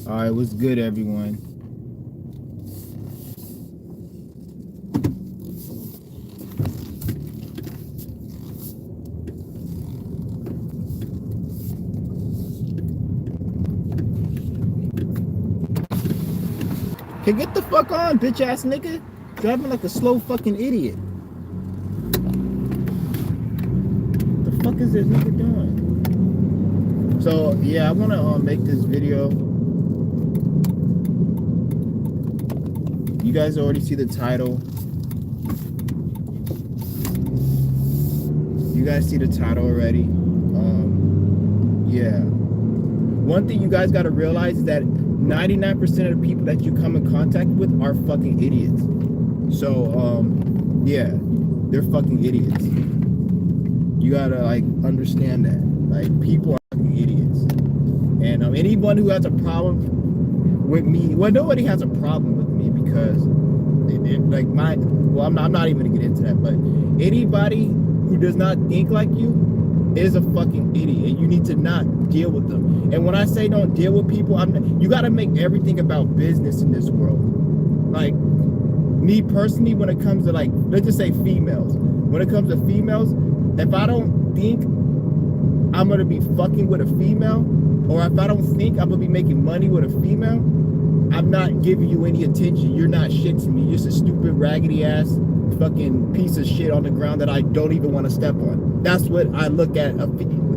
All right, what's good, everyone? Hey, get the fuck on, bitch ass nigga. Driving like a slow fucking idiot. The fuck is this nigga doing? So yeah, I wanna make this video. You guys already see the title. You guys see the title already. Yeah. One thing you guys gotta realize is that 99% of the people that you come in contact with are fucking idiots. So yeah, they're fucking idiots. You gotta like understand that. Like, people are fucking idiots. And anyone who has a problem with me, well, nobody has a problem with me because like I'm not even gonna get into that, but anybody who does not think like you is a fucking idiot, and you need to not deal with them. And when I say don't deal with people, you got to make everything about business in this world. Like, me personally, when it comes to, like, let's just say females, when it comes to females, if I don't think I'm gonna be fucking with a female, or if I don't think I'm gonna be making money with a female, I'm not giving you any attention. You're not shit to me. You're just a stupid, raggedy ass fucking piece of shit on the ground that I don't even want to step on. That's what I look at.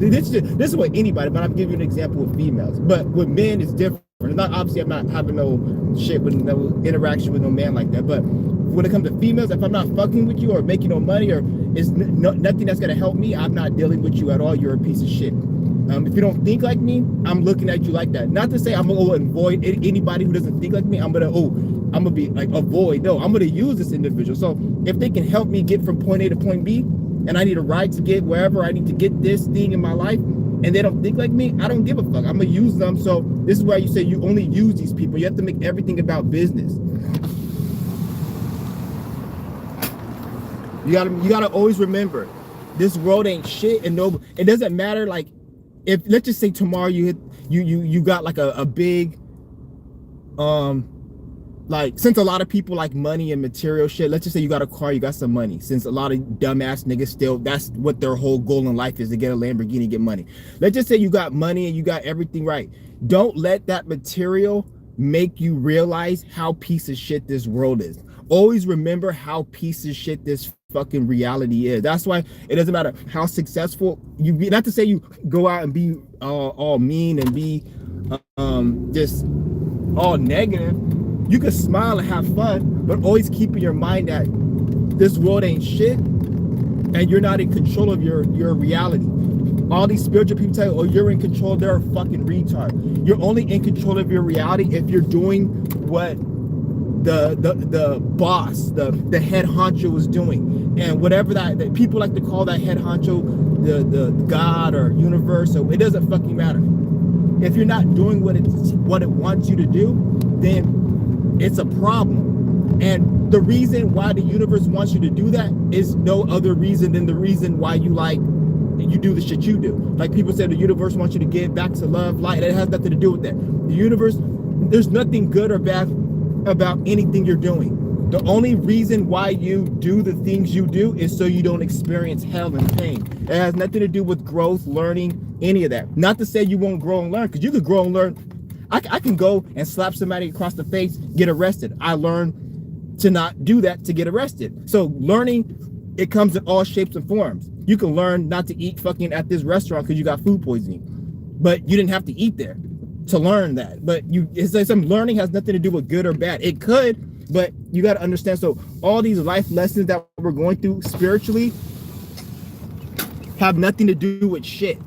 This is what anybody, but I'm giving you an example with females. But with men, it's different. Not, obviously, I'm not having no shit with no interaction with no man like that. But when it comes to females, if I'm not fucking with you or making no money, or it's nothing that's gonna help me, I'm not dealing with you at all. You're a piece of shit. If you don't think like me, I'm looking at you like that. Not to say I'm gonna avoid anybody who doesn't think like me. I'm gonna be like, avoid. No, I'm gonna use this individual. So if they can help me get from point A to point B, and I need a ride to get wherever I need to get this thing in my life, and they don't think like me, I don't give a fuck. I'm gonna use them. So this is why you say you only use these people. You have to make everything about business. You gotta always remember, this world ain't shit, and no, it doesn't matter. Like, if let's just say tomorrow you got like a big like, since a lot of people like money and material shit, let's just say you got a car, you got some money. Since a lot of dumbass niggas still, that's what their whole goal in life is, to get a Lamborghini, get money. Let's just say you got money and you got everything right. Don't let that material make you realize how piece of shit this world is. Always remember how piece of shit this fucking reality is. That's why it doesn't matter how successful you be. Not to say you go out and be all mean and be just all negative. You can smile and have fun, but always keep in your mind that this world ain't shit, and you're not in control of your reality. All these spiritual people tell you, oh, you're in control. They're a fucking retard. You're only in control of your reality if you're doing what the boss, the head honcho is doing. And whatever that people like to call that head honcho, the God or universe, so it doesn't fucking matter. If you're not doing what it wants you to do, then it's a problem. And the reason why the universe wants you to do that is no other reason than the reason why you do the shit you do. Like, people say the universe wants you to give back to love, light. It has nothing to do with that. The universe, there's nothing good or bad about anything you're doing. The only reason why you do the things you do is so you don't experience hell and pain. It has nothing to do with growth, learning, any of that. Not to say you won't grow and learn, because you could grow and learn. I can go and slap somebody across the face, get arrested. I learned to not do that to get arrested. So learning, it comes in all shapes and forms. You can learn not to eat fucking at this restaurant because you got food poisoning, but you didn't have to eat there to learn that. But it's like, some learning has nothing to do with good or bad. It could, but you got to understand. So all these life lessons that we're going through spiritually have nothing to do with shit.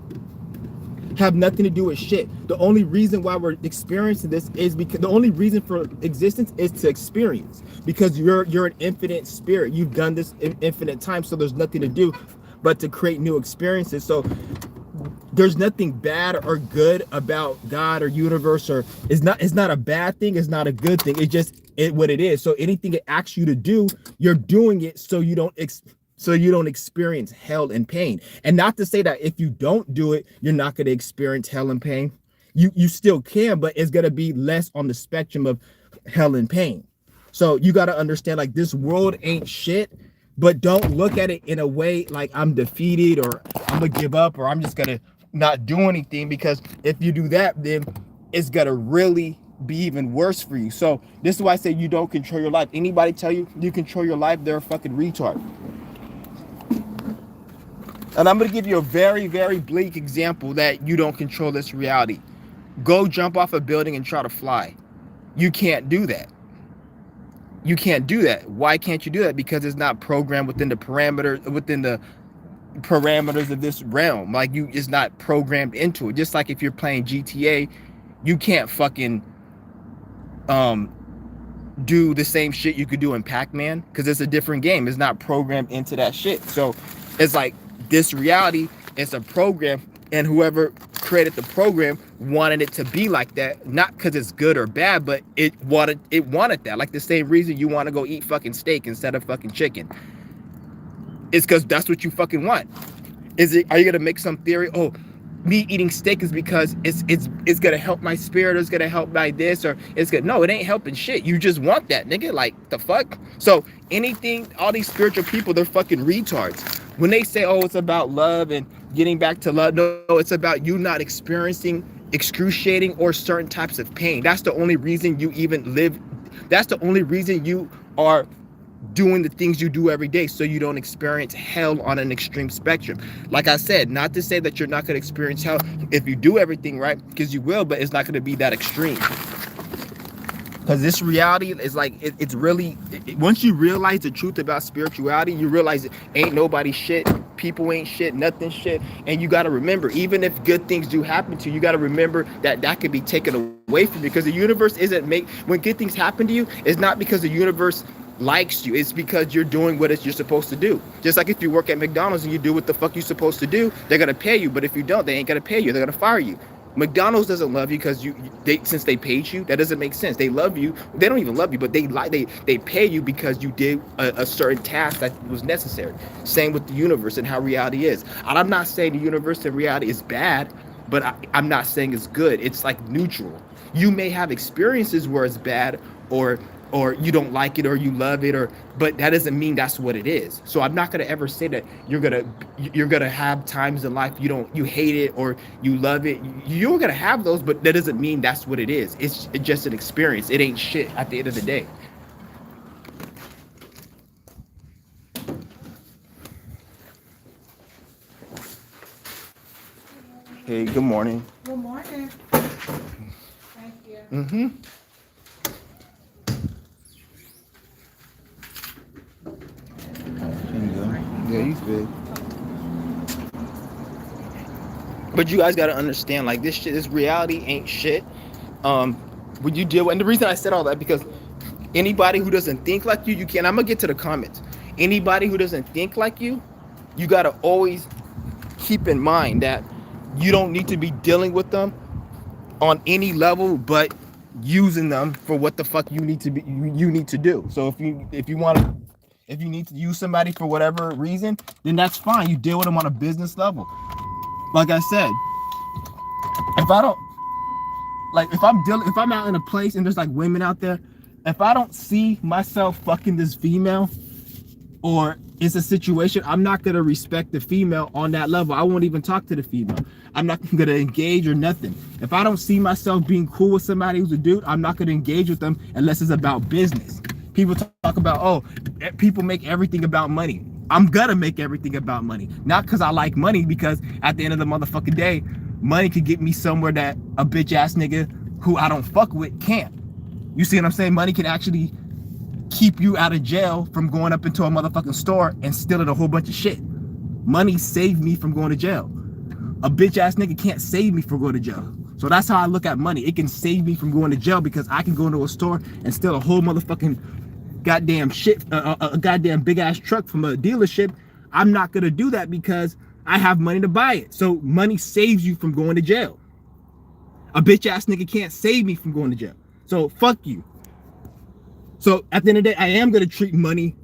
Have nothing to do with shit. The only reason why we're experiencing this is because the only reason for existence is to experience, because you're an infinite spirit. You've done this infinite time, so there's nothing to do but to create new experiences. So there's nothing bad or good about God or universe, or it's not a bad thing, it's not a good thing. It's just what it is. So anything it asks you to do, you're doing it so you don't experience hell and pain. And not to say that if you don't do it, you're not going to experience hell and pain. You still can, but it's gonna be less on the spectrum of hell and pain. So you got to understand, like, this world ain't shit, but don't look at it in a way like I'm defeated or I'm gonna give up or I'm just gonna not do anything, because if you do that, then it's gonna really be even worse for you. So this is why I say you don't control your life. Anybody tell you you control your life, they're a fucking retard. And I'm gonna give you a very, very bleak example that you don't control this reality. Go jump off a building and try to fly. You can't do that. You can't do that. Why can't you do that? Because it's not programmed within the parameters of this realm. Like, it's not programmed into it. Just like if you're playing GTA, you can't fucking do the same shit you could do in Pac-Man, because it's a different game. It's not programmed into that shit. So it's like this reality, it's a program, and whoever created the program wanted it to be like that, not because it's good or bad, but it wanted that. Like the same reason you want to go eat fucking steak instead of fucking chicken. It's because that's what you fucking want. Are you gonna make some theory? Oh, me eating steak is because it's gonna help my spirit, or it's gonna help my this, or it's gonna, no, it ain't helping shit. You just want that, nigga. Like, the fuck? So anything, all these spiritual people, they're fucking retards. When they say, oh, it's about love and getting back to love, no, it's about you not experiencing excruciating or certain types of pain. That's the only reason you even live. That's the only reason you are doing the things you do every day, so you don't experience hell on an extreme spectrum. Like I said, not to say that you're not going to experience hell if you do everything right, because you will, but it's not going to be that extreme. Because this reality is like, it's really, once you realize the truth about spirituality, you realize ain't nobody shit, people ain't shit, nothing shit. And you got to remember, even if good things do happen to you, you got to remember that that could be taken away from you, because the universe isn't when good things happen to you, it's not because the universe likes you, it's because you're doing what you're supposed to do. Just like if you work at McDonald's and you do what the fuck you're supposed to do, they're gonna pay you. But if you don't, they ain't gonna pay you, they're gonna fire you. McDonald's doesn't love you because since they paid you. That doesn't make sense. They love you. They don't even love you, but they pay you because you did a certain task that was necessary. Same with the universe and how reality is. And I'm not saying the universe and reality is bad, but I'm not saying it's good. It's like neutral. You may have experiences where it's bad, or you don't like it, or you love it, but that doesn't mean that's what it is. So I'm not gonna ever say that you're gonna have times in life you hate it or you love it. You're gonna have those, but that doesn't mean that's what it is. It's just an experience. It ain't shit at the end of the day. Hey, good morning. Good morning. Thank you. Mm-hmm. Yeah, you good. But you guys gotta understand, like, this reality ain't shit. When you deal with, and the reason I said all that, because anybody who doesn't think like you can. I'm gonna get to the comments. Anybody who doesn't think like you gotta always keep in mind that you don't need to be dealing with them on any level, but using them for what the fuck you need to do. So if you need to use somebody for whatever reason, then that's fine. You deal with them on a business level. Like I said, if I'm out in a place and there's like women out there, if I don't see myself fucking this female, or it's a situation, I'm not gonna respect the female on that level. I won't even talk to the female. I'm not gonna engage or nothing. If I don't see myself being cool with somebody who's a dude, I'm not gonna engage with them unless it's about business. People talk about, oh, people make everything about money. I'm gonna make everything about money. Not because I like money, because at the end of the motherfucking day, money could get me somewhere that a bitch ass nigga who I don't fuck with can't. You see what I'm saying? Money can actually keep you out of jail from going up into a motherfucking store and stealing a whole bunch of shit. Money saved me from going to jail. A bitch ass nigga can't save me from going to jail. So that's how I look at money. It can save me from going to jail, because I can go into a store and steal a whole motherfucking goddamn shit, a goddamn big ass truck from a dealership. I'm not gonna do that because I have money to buy it. So money saves you from going to jail. A bitch ass nigga can't save me from going to jail. So fuck you. So at the end of the day, I am gonna treat money,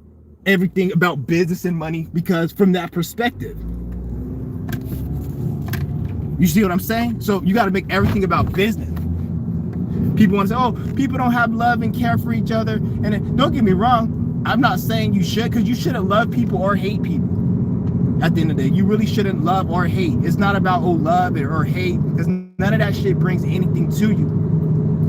everything about business and money, because from that perspective. You see what I'm saying? So you got to make everything about business. People want to say, oh, people don't have love and care for each other. And then, don't get me wrong, I'm not saying you should, because you shouldn't love people or hate people. At the end of the day, you really shouldn't love or hate. It's not about, oh, love or hate, because none of that shit brings anything to you.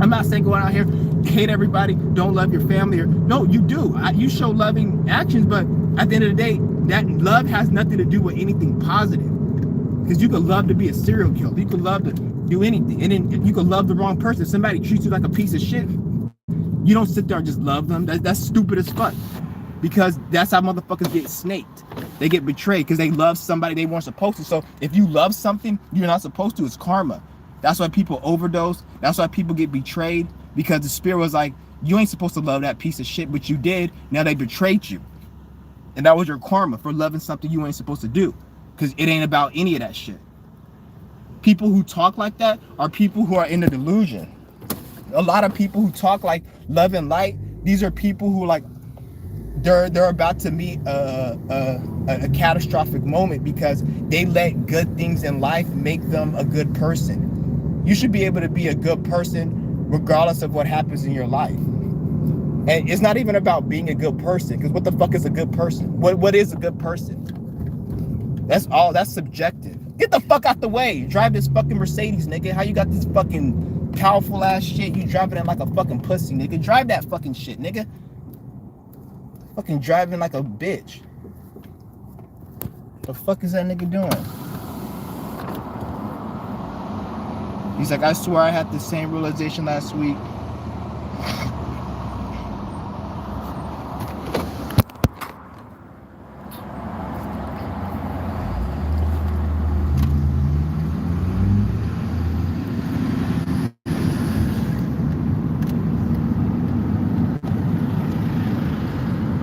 I'm not saying go out here, hate everybody, don't love your family. No, you do. You show loving actions, but at the end of the day, that love has nothing to do with anything positive. Because you could love to be a serial killer. You could love to do anything. And then you could love the wrong person. Somebody treats you like a piece of shit. You don't sit there and just love them. That's stupid as fuck. Because that's how motherfuckers get snaked. They get betrayed because they love somebody they weren't supposed to. So if you love something you're not supposed to, it's karma. That's why people overdose. That's why people get betrayed. Because the spirit was like, you ain't supposed to love that piece of shit, but you did. Now they betrayed you. And that was your karma for loving something you ain't supposed to do. Because it ain't about any of that shit. People who talk like that are people who are in a delusion. A lot of people who talk like love and light, these are people who like, they're about to meet a catastrophic moment because they let good things in life make them a good person. You should be able to be a good person regardless of what happens in your life. And it's not even about being a good person, because what the fuck is a good person? What is a good person? That's subjective. Get the fuck out the way. You drive this fucking Mercedes, nigga. How you got this fucking powerful ass shit? You driving it like a fucking pussy, nigga. Drive that fucking shit, nigga. Fucking driving like a bitch. The fuck is that nigga doing? He's like, I swear I had the same realization last week.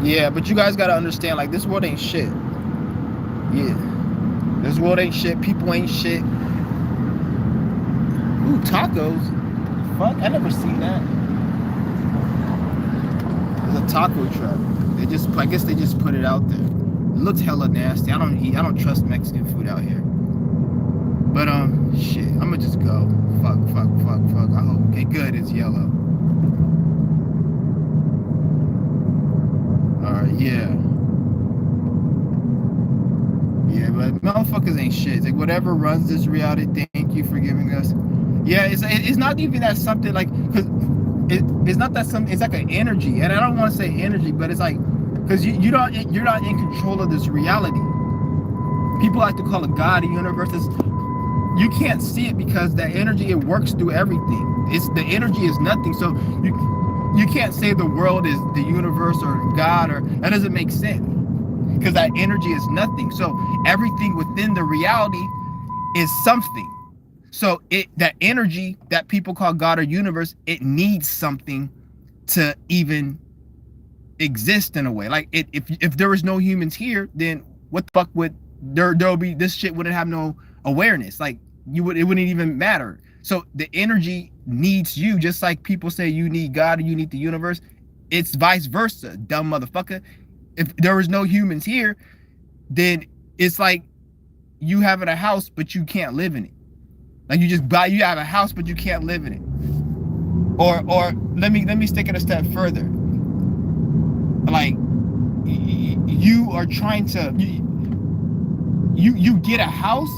Yeah, but you guys gotta understand, like, this world ain't shit. Yeah. This world ain't shit. People ain't shit. Ooh, tacos. Fuck, I never seen that. There's a taco truck. I guess they just put it out there. It looks hella nasty. I don't trust Mexican food out here. But shit, I'ma just go. Fuck. I hope. Okay, good, it's yellow. Alright, yeah. Yeah, but motherfuckers ain't shit. It's like, whatever runs this reality, thank you for giving us. Yeah, it's not even that something like, because it's not that something, it's like an energy. And I don't want to say energy, but it's like, because you're not in control of this reality. People like to call it God, the universe. You can't see it because that energy, it works through everything. The energy is nothing. So you can't say the world is the universe or God, or that doesn't make sense, because that energy is nothing. So everything within the reality is something. So that energy that people call God or universe, it needs something to even exist in a way. Like if there was no humans here, then what the fuck would there'll be, this shit wouldn't have no awareness. Like it wouldn't even matter. So the energy needs you, just like people say you need God or you need the universe. It's vice versa, dumb motherfucker. If there was no humans here, then it's like you having a house but you can't live in it. Like you have a house but you can't live in it. Or let me stick it a step further. Like you are trying to you get a house.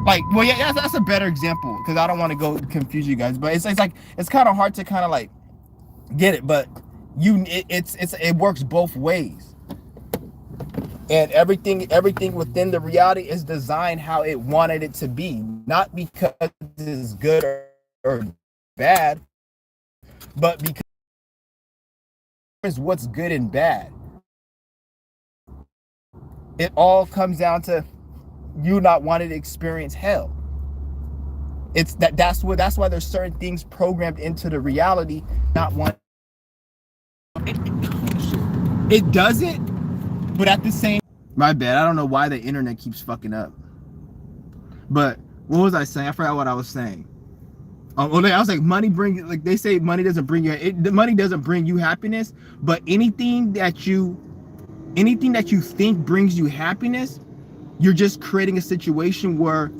Like, well, yeah, that's a better example, because I don't want to go confuse you guys, but it's like it's kind of hard to kind of like get it, but it works both ways, and everything within the reality is designed how it wanted it to be, not because it's good or bad, but because it's what's good and bad. It all comes down to you not wanting to experience hell. It's that's why there's certain things programmed into the reality, not want it does it, but at the same, my bad, I don't know why the internet keeps fucking up. But what was I saying? I forgot what I was saying. I was like, money brings, like they say money doesn't bring you, the money doesn't bring you happiness, but anything that you think brings you happiness, you're just creating a situation where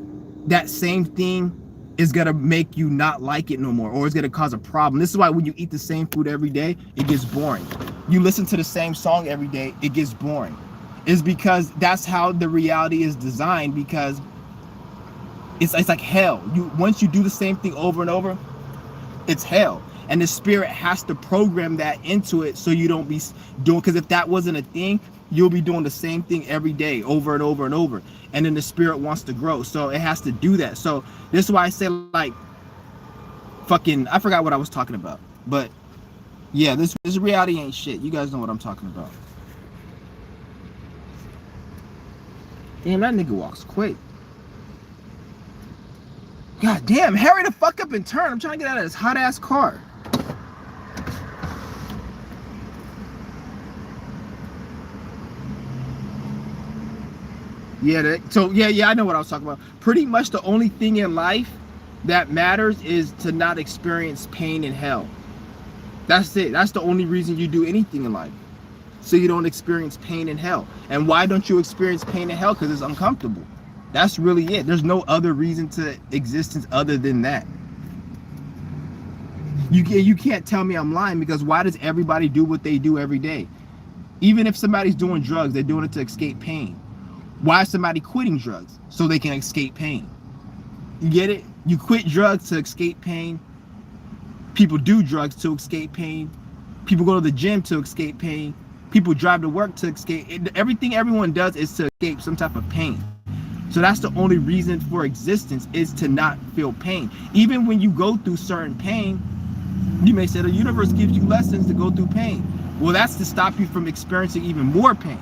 that same thing is gonna make you not like it no more, or it's gonna cause a problem. This is why when you eat the same food every day, it gets boring. You listen to the same song every day, it gets boring. It's because that's how the reality is designed, because it's like hell. Once you do the same thing over and over, it's hell. And the spirit has to program that into it so you don't be doing, because if that wasn't a thing, you'll be doing the same thing every day over and over and over, and then the spirit wants to grow, so it has to do that. So this is why I say, like, fucking, I forgot what I was talking about, but yeah, this reality ain't shit. You guys know what I'm talking about. Damn, that nigga walks quick. God damn, hurry the fuck up and turn. I'm trying to get out of this hot ass car. Yeah, yeah, I know what I was talking about. Pretty much the only thing in life that matters is to not experience pain and hell. That's it. That's the only reason you do anything in life, so you don't experience pain and hell. And why don't you experience pain and hell? Because it's uncomfortable. That's really it. There's no other reason to existence other than that. You can't tell me I'm lying, because why does everybody do what they do every day? Even if somebody's doing drugs, they're doing it to escape pain. Why is somebody quitting drugs? So they can escape pain. You get it? You quit drugs to escape pain. People do drugs to escape pain. People go to the gym to escape pain. People drive to work to escape. Everything everyone does is to escape some type of pain. So that's the only reason for existence, is to not feel pain. Even when you go through certain pain, you may say the universe gives you lessons to go through pain. Well, that's to stop you from experiencing even more pain.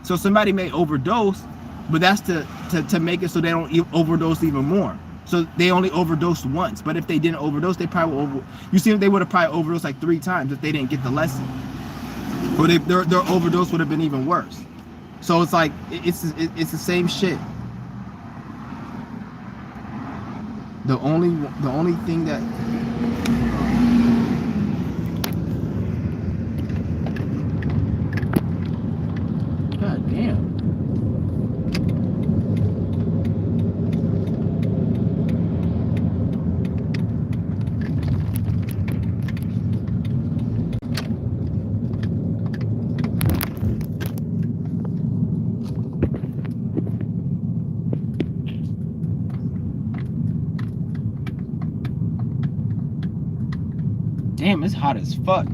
So somebody may overdose, but that's to make it so they don't overdose even more. So they only overdosed once, but if they didn't overdose, they probably they would have probably overdosed like 3 times if they didn't get the lesson. Or their overdose would have been even worse. So it's like it's the same shit. The only thing that God damn. Damn, it's hot as fuck.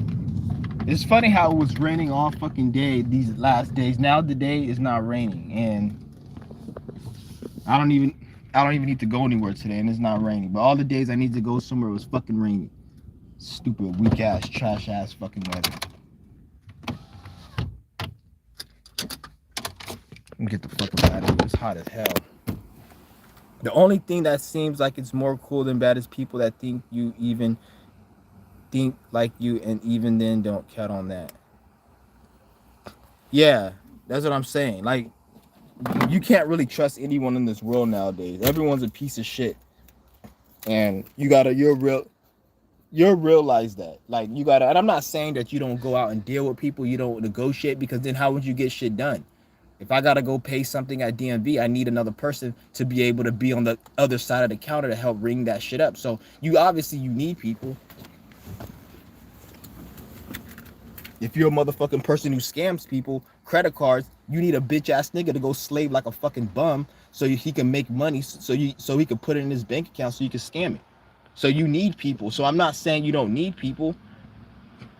It's funny how it was raining all fucking day these last days. Now the day is not raining, and I don't even need to go anywhere today, and it's not raining. But all the days I need to go somewhere, it was fucking raining. Stupid, weak ass, trash ass fucking weather. Let me get the fuck out of here. It's hot as hell. The only thing that seems like it's more cool than bad is people that think like you, and even then don't count on that. Yeah, that's what I'm saying. Like, you can't really trust anyone in this world nowadays. Everyone's a piece of shit, and you'll realize that. Like, you gotta, and I'm not saying that you don't go out and deal with people, you don't negotiate, because then how would you get shit done? If I gotta go pay something at DMV, I need another person to be able to be on the other side of the counter to help ring that shit up. So you need people. If you're a motherfucking person who scams people, credit cards, you need a bitch ass nigga to go slave like a fucking bum so he can make money, so he can put it in his bank account so you can scam it. So you need people. So I'm not saying you don't need people,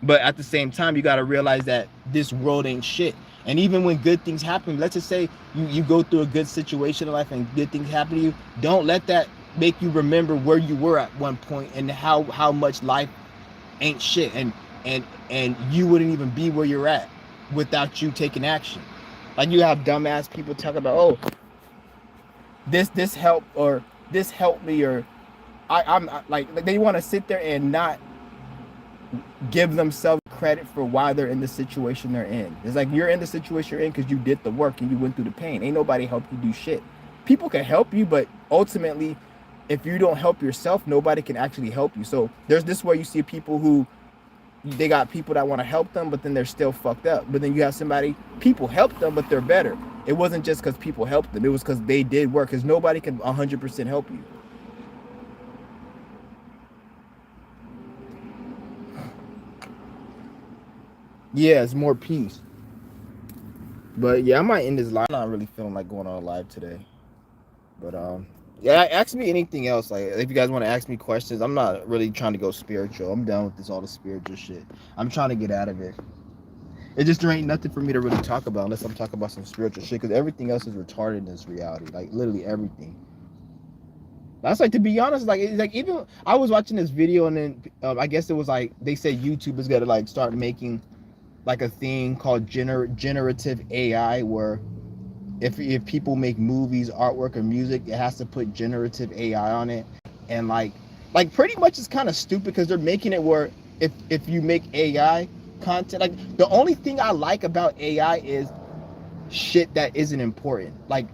but at the same time, you got to realize that this world ain't shit. And even when good things happen, let's just say you go through a good situation in life and good things happen to you, don't let that make you remember where you were at one point and how much life ain't shit, and you wouldn't even be where you're at without you taking action. Like, you have dumbass people talk about, oh, this helped, or this helped me, or I'm like, they want to sit there and not give themselves credit for why they're in the situation they're in. It's like, you're in the situation you're in because you did the work and you went through the pain. Ain't nobody helped you do shit. People can help you, but ultimately, if you don't help yourself, nobody can actually help you. So there's this where you see people who they got people that want to help them, but then they're still fucked up. But then you have people help them, but they're better. It wasn't just because people helped them. It was because they did work. Because nobody can 100% help you. Yeah, it's more peace. But yeah, I might end this live. I'm not really feeling like going on live today. But yeah, ask me anything else. Like if you guys want to ask me questions, I'm not really trying to go spiritual. I'm done with all the spiritual shit. I'm trying to get out of it. It just there ain't nothing for me to really talk about unless I'm talking about some spiritual shit. Because everything else is retarded in this reality. Like literally everything. That's like, to be honest, like it's like even I was watching this video and then I guess it was like they said YouTube is gonna like start making like a thing called generative AI where if people make movies, artwork, or music, it has to put generative AI on it. And like pretty much it's kind of stupid because they're making it where if you make AI content, like the only thing I like about AI is shit that isn't important, like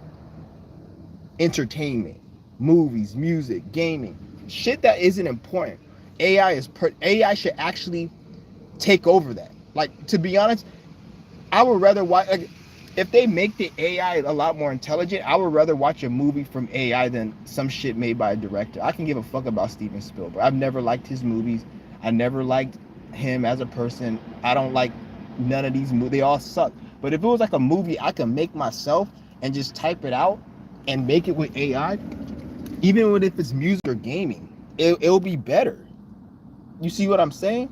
entertainment, movies, music, gaming, shit that isn't important. AI should actually take over that. Like, to be honest, I would rather watch, like, if they make the AI a lot more intelligent, I would rather watch a movie from AI than some shit made by a director. I can give a fuck about Steven Spielberg. I've never liked his movies. I never liked him as a person. I don't like none of these movies. They all suck. But if it was like a movie I can make myself and just type it out and make it with AI, even if it's music or gaming, it'll be better. You see what I'm saying?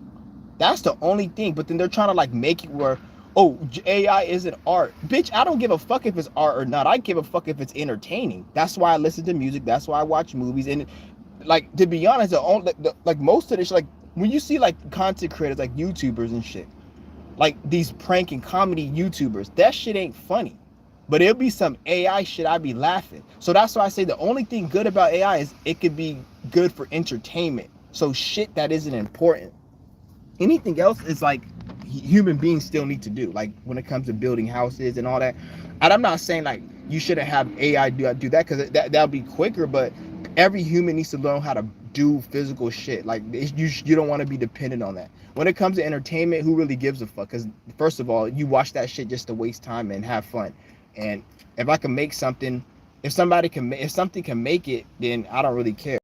That's the only thing. But then they're trying to like make it where, oh, AI isn't art. Bitch, I don't give a fuck if it's art or not. I give a fuck if it's entertaining. That's why I listen to music. That's why I watch movies. And like, to be honest, like most of this, like when you see like content creators, like YouTubers and shit, like these prank and comedy YouTubers, that shit ain't funny. But it'll be some AI shit, I'd be laughing. So that's why I say the only thing good about AI is it could be good for entertainment. So shit that isn't important. Anything else is like human beings still need to do, like when it comes to building houses and all that. And I'm not saying like you shouldn't have AI do that because that'll be quicker, but every human needs to learn how to do physical shit. Like you don't want to be dependent on that. When it comes to entertainment, who really gives a fuck? Because first of all, you watch that shit just to waste time and have fun. And if I can make something, if something can make it, then I don't really care.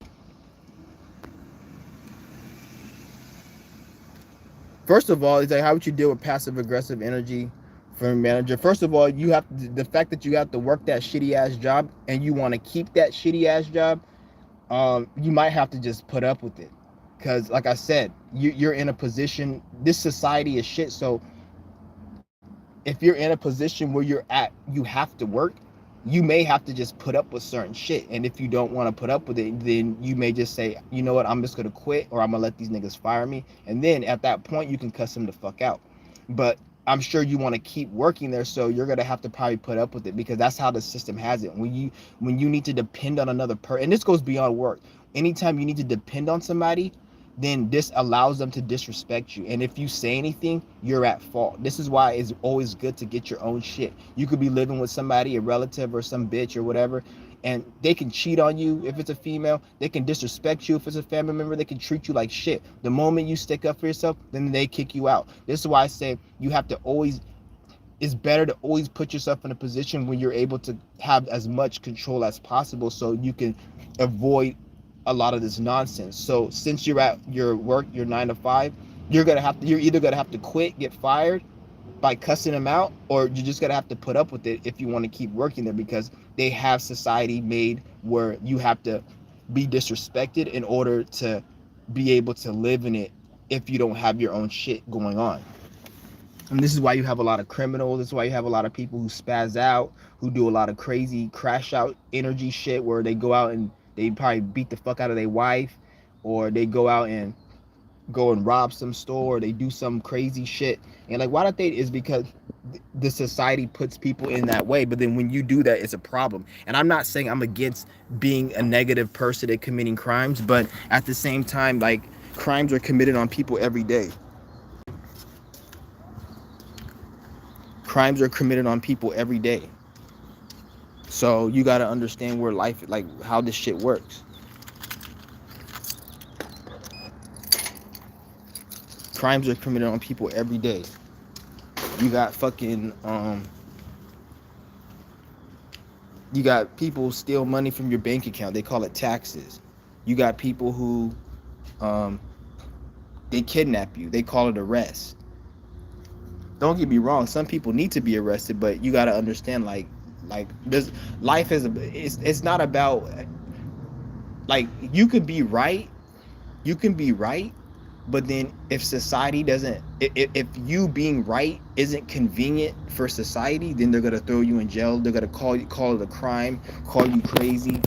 First of all, it's like, how would you deal with passive aggressive energy from a manager? First of all, you have to, the fact that you have to work that shitty ass job and you want to keep that shitty ass job, you might have to just put up with it. Because like I said, you're in a position, this society is shit. So if you're in a position where you're at, you have to work, you may have to just put up with certain shit. And if you don't want to put up with it, then you may just say, you know what, I'm just going to quit, or I'm going to let these niggas fire me. And then at that point, you can cuss them the fuck out. But I'm sure you want to keep working there, so you're going to have to probably put up with it, because that's how the system has it. When you need to depend on another person, and this goes beyond work, anytime you need to depend on somebody, then this allows them to disrespect you. And if you say anything, you're at fault. This is why it's always good to get your own shit. You could be living with somebody, a relative or some bitch or whatever, and they can cheat on you if it's a female. They can disrespect you if it's a family member. They can treat you like shit. The moment you stick up for yourself, then they kick you out. This is why I say you have to always, it's better to always put yourself in a position where you're able to have as much control as possible, so you can avoid a lot of this nonsense. So since you're at your work, your 9 to 5, you're either gonna have to quit, get fired by cussing them out, or you're just gonna have to put up with it if you want to keep working there, because they have society made where you have to be disrespected in order to be able to live in it if you don't have your own shit going on. And this is why you have a lot of criminals. This is why you have a lot of people who spaz out, who do a lot of crazy crash out energy shit, where they go out and they probably beat the fuck out of their wife, or they go out and rob some store, or they do some crazy shit. And like, why don't they? Is because the society puts people in that way. But then when you do that, it's a problem. And I'm not saying I'm against being a negative person and committing crimes, but at the same time, like, crimes are committed on people every day. Crimes are committed on people every day. So you got to understand where life, like how this shit works. Crimes are committed on people every day. You got fucking you got people steal money from your bank account. They call it taxes. You got people who they kidnap you. They call it arrest. Don't get me wrong, some people need to be arrested, but you got to understand, like this life is it's not about, like, you can be right, but then if society doesn't, if you being right isn't convenient for society, then they're gonna throw you in jail. They're gonna call it a crime, call you crazy.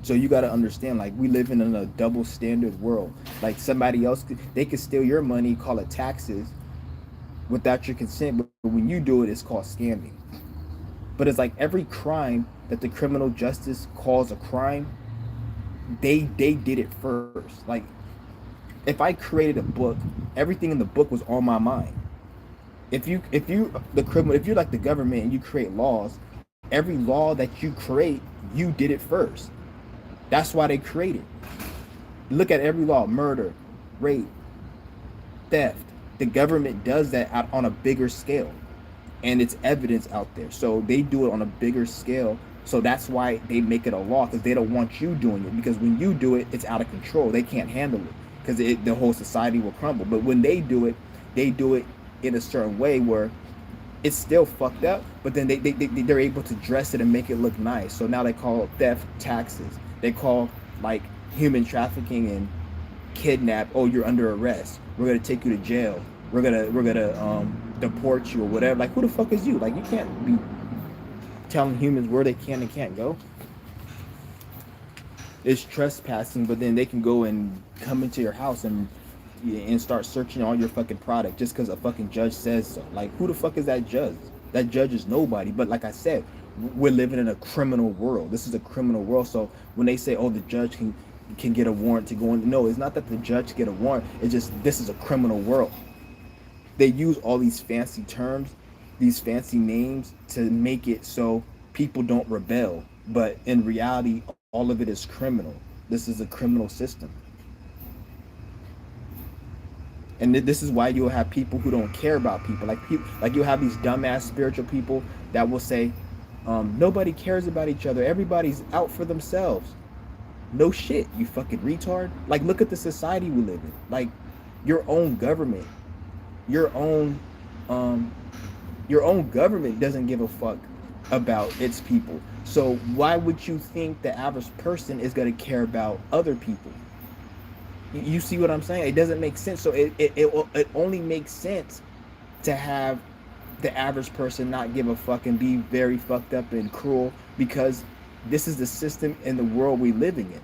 So you got to understand, like, we live in a double standard world. Like, somebody else they could steal your money, call it taxes without your consent, but when you do it, it's called scamming. But it's like every crime that the criminal justice calls a crime, they did it first. Like, if I created a book, everything in the book was on my mind. If you're like the government and you create laws, every law that you create, you did it first. That's why they created. Look at every law: murder, rape, theft. The government does that on a bigger scale, and it's evidence out there. So they do it on a bigger scale. So that's why they make it a law, because they don't want you doing it. Because when you do it, it's out of control. They can't handle it, because the whole society will crumble. But when they do it in a certain way where it's still fucked up, but then they're able to dress it and make it look nice. So now they call theft taxes. They call, like, human trafficking and kidnap. Oh, you're under arrest. We're gonna take you to jail. We're gonna deport you or whatever. Like, who the fuck is you? Like, you can't be telling humans where they can and can't go. It's trespassing, but then they can go and come into your house and start searching all your fucking product just because a fucking judge says so. Like, who the fuck is that judge? That judge is nobody. But like I said, we're living in a criminal world. This is a criminal world. So when they say, oh, the judge can get a warrant to go in, no, it's not that the judge get a warrant. It's just, this is a criminal world. They use all these fancy terms, these fancy names to make it so people don't rebel. But in reality, all of it is criminal. This is a criminal system. And this is why you'll have people who don't care about people. Like you'll have these dumbass spiritual people that will say, nobody cares about each other. Everybody's out for themselves. No shit, you fucking retard. Like, look at the society we live in. Like, your own government, your own government doesn't give a fuck about its people. So why would you think the average person is going to care about other people? You see what I'm saying? It doesn't make sense. So it only makes sense to have the average person not give a fuck and be very fucked up and cruel, because this is the system in the world we're living in.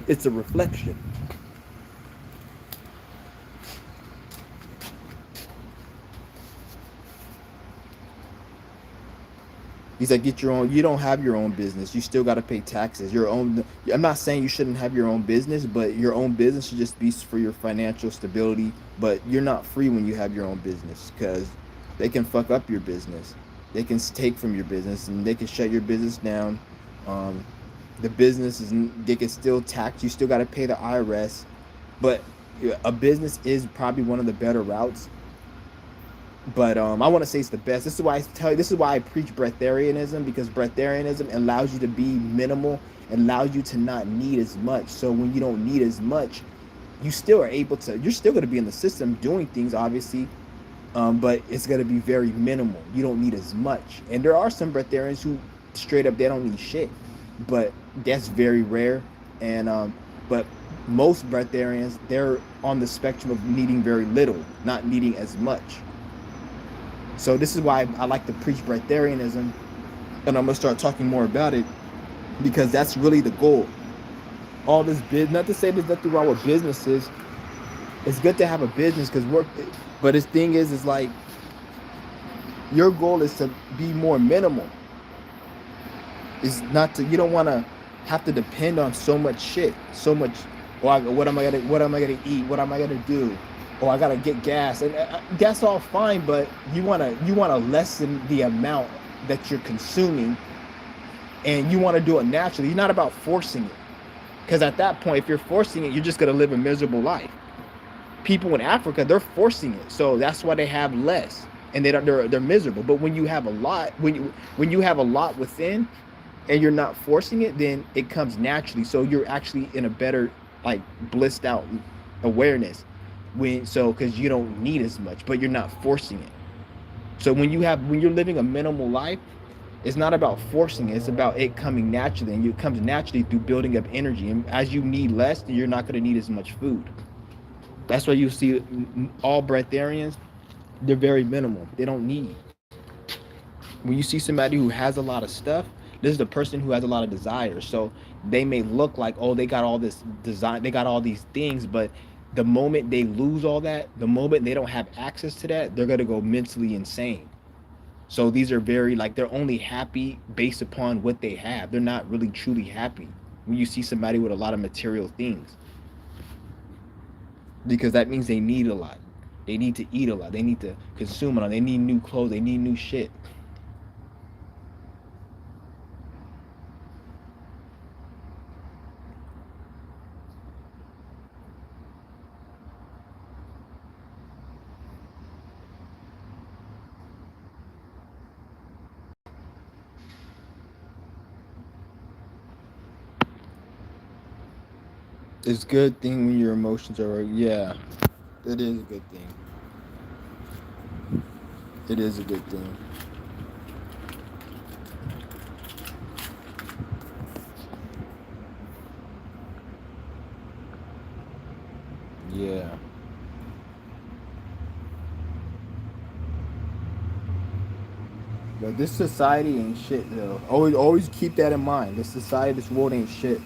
It's a reflection. He's like, get your own. You don't have your own business. You still got to pay taxes. Your own. I'm not saying you shouldn't have your own business, but your own business should just be for your financial stability. But you're not free when you have your own business, because they can fuck up your business. They can take from your business and they can shut your business down. The business they can still tax. You still got to pay the IRS. But a business is probably one of the better routes. But I want to say it's the best. This is why I tell you. This is why I preach breatharianism, because breatharianism allows you to be minimal, and allows you to not need as much. So when you don't need as much, you still are able to. You're still going to be in the system doing things, obviously, but it's going to be very minimal. You don't need as much. And there are some breatharians who straight up they don't need shit, but that's very rare. And but most breatharians, they're on the spectrum of needing very little, not needing as much. So this is why I like to preach breatharianism, and I'm gonna start talking more about it, because that's really the goal. All this business, not to say there's nothing wrong with businesses. It's good to have a business because work, but the thing is like your goal is to be more minimal. It's not to, you don't want to have to depend on so much shit, so much. Well, what am I gonna eat? What am I gonna do? Oh, I gotta get gas, and that's all fine, but you wanna lessen the amount that you're consuming, and you want to do it naturally. You're not about forcing it, because at that point, if you're forcing it, you're just gonna live a miserable life. People in Africa, they're forcing it, so that's why they have less, and they're miserable. But when you have a lot, when you have a lot within, and you're not forcing it, then it comes naturally. So you're actually in a better, like, blissed out awareness because you don't need as much, but you're not forcing it. So when you're living a minimal life, it's not about forcing it, it's about it coming naturally, and it comes naturally through building up energy. And as you need less, you're not going to need as much food. That's why you see all breatharians, they're very minimal. They don't need. When you see somebody who has a lot of stuff, this is the person who has a lot of desires. So they may look like, oh, they got all this design, they got all these things, but the moment they lose all that, the moment they don't have access to that, they're going to go mentally insane. So these are very, like, they're only happy based upon what they have. They're not really truly happy when you see somebody with a lot of material things, because that means they need a lot. They need to eat a lot. They need to consume a lot. They need new clothes. They need new shit. It's a good thing when your emotions are, yeah, it is a good thing. It is a good thing. Yeah. But this society ain't shit though. Always keep that in mind. This society, this world ain't shit.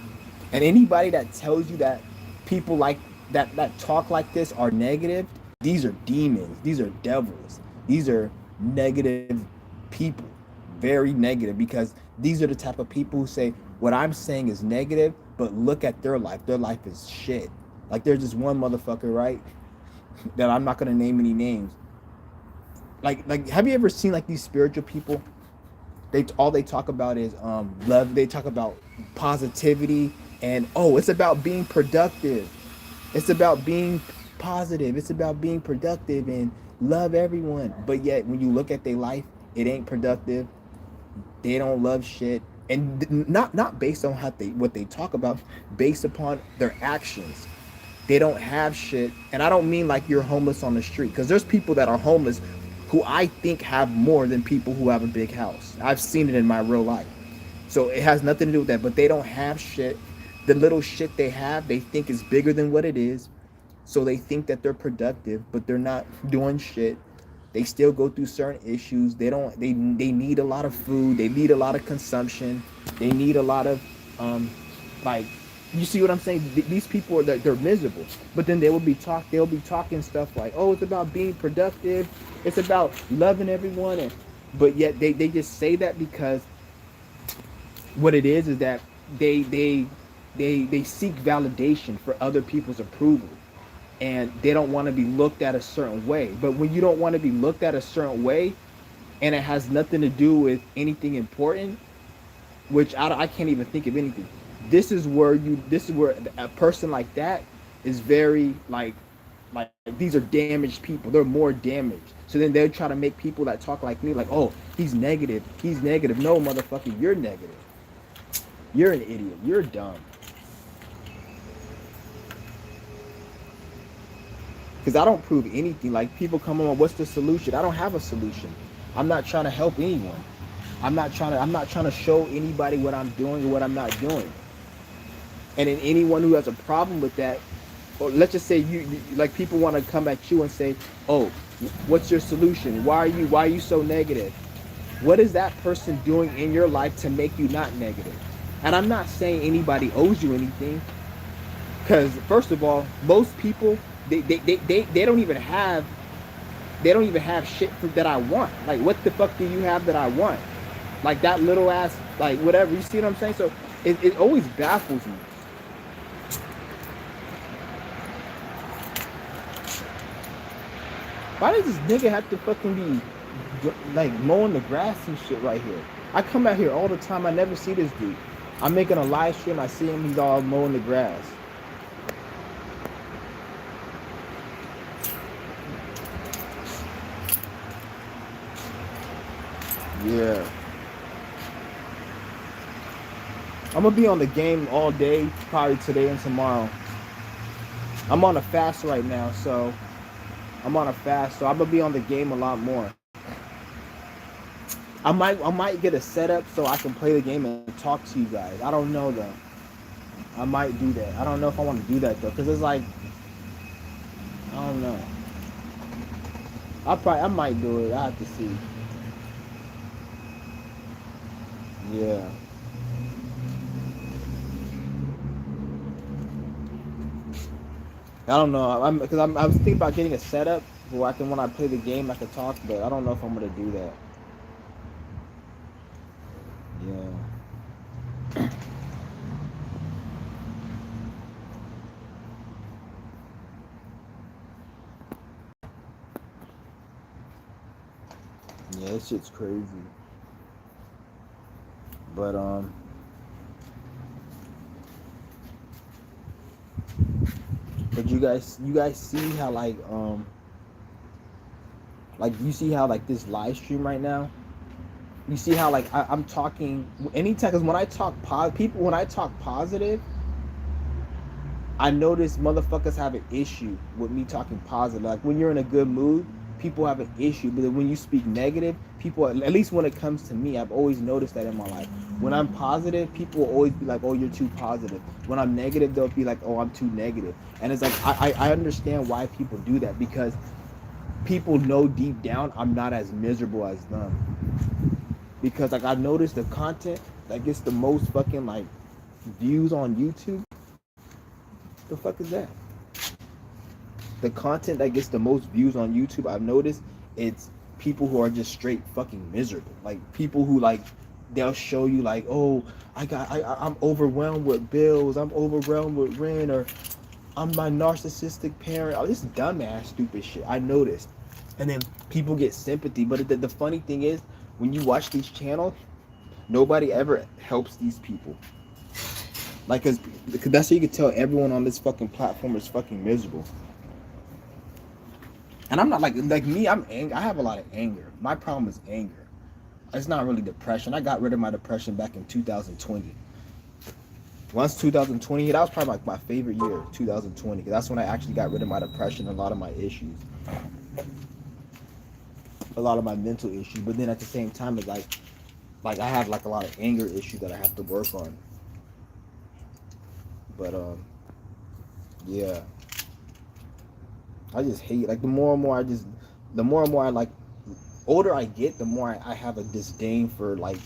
And anybody that tells you that people like that talk like this are negative, these are demons. These are devils. These are negative people. Very negative, because these are the type of people who say what I'm saying is negative, but look at their life. Their life is shit. Like, there's this one motherfucker, right? That I'm not gonna name any names. Like have you ever seen, like, these spiritual people? They talk about is love. They talk about positivity, and oh, it's about being productive. It's about being positive. It's about being productive and love everyone. But yet when you look at their life, it ain't productive. They don't love shit. And not based on what they talk about, based upon their actions. They don't have shit. And I don't mean like you're homeless on the street, because there's people that are homeless who I think have more than people who have a big house. I've seen it in my real life. So it has nothing to do with that, but they don't have shit. The little shit they have, they think is bigger than what it is. So they think that they're productive, but they're not doing shit. They still go through certain issues. They need a lot of food. They need a lot of consumption. They need a lot of like, you see what I'm saying? These people are, they're miserable. But then they'll be talking stuff like, oh, it's about being productive. It's about loving everyone. But yet they just say that because what it is that they seek validation for other people's approval, and they don't want to be looked at a certain way. But when you don't want to be looked at a certain way, and it has nothing to do with anything important, which I can't even think of anything. This is where a person like that is very like these are damaged people. They're more damaged. So then they'll try to make people that talk like me like, oh, he's negative. He's negative. No, motherfucker, you're negative. You're an idiot. You're dumb. Because I don't prove anything. Like, people come on, what's the solution? I don't have a solution. I'm not trying to help anyone. I'm not trying to show anybody what I'm doing or what I'm not doing. And then anyone who has a problem with that, or let's just say you like, people want to come at you and say, oh, what's your solution? Why are you so negative? What is that person doing in your life to make you not negative? And I'm not saying anybody owes you anything, because first of all, most people they don't even have shit that I want. Like, what the fuck do you have that I want? Like that little ass, like, whatever. You see what I'm saying? So it always baffles me. Why does this nigga have to fucking be like mowing the grass and shit right here? I come out here all the time. I never see this dude. I'm making a live stream. I see him. He's all mowing the grass. Yeah. I'm gonna be on the game all day, probably today and tomorrow. I'm on a fast right now, so I'm gonna be on the game a lot more. I might get a setup so I can play the game and talk to you guys. I don't know though. I might do that. I don't know if I want to do that though, because it's like I don't know. I might do it. I have to see. Yeah. I don't know. I was thinking about getting a setup where I can when I play the game I can talk, but I don't know if I'm gonna do that. Yeah. Yeah, this shit's crazy. But but you guys see how like you see how like this live stream right now, you see how like I'm talking anytime, because when I talk people, when I talk positive, I notice motherfuckers have an issue with me talking positive. Like when you're in a good mood, people have an issue, but then when you speak negative, people, at least when it comes to me, I've always noticed that in my life. When I'm positive, people will always be like, "Oh, you're too positive." When I'm negative, they'll be like, "Oh, I'm too negative." And it's like I understand why people do that, because people know deep down I'm not as miserable as them. Because like I've noticed the content that gets the most fucking like views on YouTube, the fuck is that? The content that gets the most views on YouTube, I've noticed it's people who are just straight fucking miserable. Like people who like they'll show you like, oh, I'm overwhelmed with bills, I'm overwhelmed with rent, or I'm my narcissistic parent. All this dumbass stupid shit. I noticed. And then people get sympathy. But the funny thing is, when you watch these channels, nobody ever helps these people. Like, cause that's how you can tell everyone on this fucking platform is fucking miserable. And I'm not like me. I'm angry. I have a lot of anger. My problem is anger. It's not really depression. I got rid of my depression back in 2020. Once 2020 hit, that was probably like my favorite year, 2020. Because that's when I actually got rid of my depression and a lot of my issues, a lot of my mental issues. But then at the same time, it's like I have like a lot of anger issues that I have to work on. But yeah. I just hate, like, the more and more I like, older I get, the more I have a disdain for like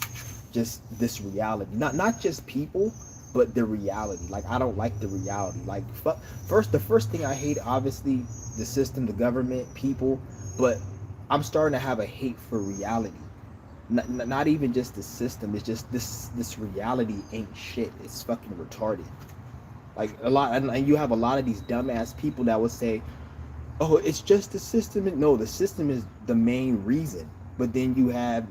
just this reality. Not just people, but the reality. Like I don't like the reality. Like the first thing I hate, obviously, the system, the government, people, but I'm starting to have a hate for reality. Not even just the system. It's just this reality ain't shit. It's fucking retarded. Like a lot, and you have a lot of these dumbass people that would say, oh, it's just the system. No, the system is the main reason. But then you have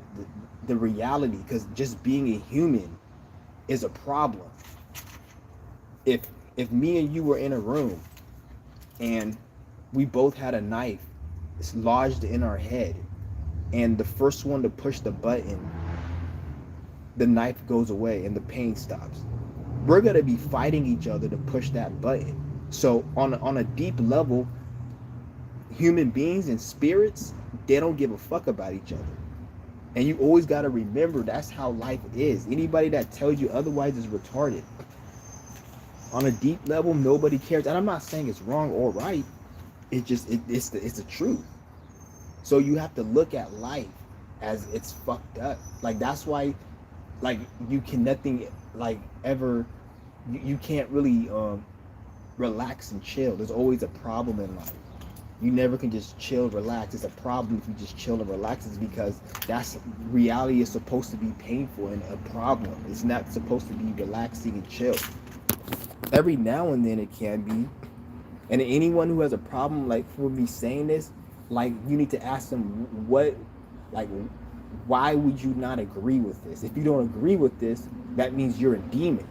the reality, because just being a human is a problem. If me and you were in a room and we both had a knife, it's lodged in our head, and the first one to push the button, the knife goes away and the pain stops. We're gonna be fighting each other to push that button. So on a deep level, human beings and spirits, they don't give a fuck about each other. And you always got to remember that's how life is. Anybody that tells you otherwise is retarded. On a deep level, nobody cares. And I'm not saying it's wrong or right. It's just it's the truth. So you have to look at life as it's fucked up. Like that's why, like, you can nothing like ever. You can't really relax and chill. There's always a problem in life. You never can just chill, relax. It's a problem if you just chill and relax. It's because that's reality is supposed to be painful and a problem. It's not supposed to be relaxing and chill. Every now and then it can be. And anyone who has a problem, like, for me saying this, like, you need to ask them why would you not agree with this? If you don't agree with this, that means you're a demon.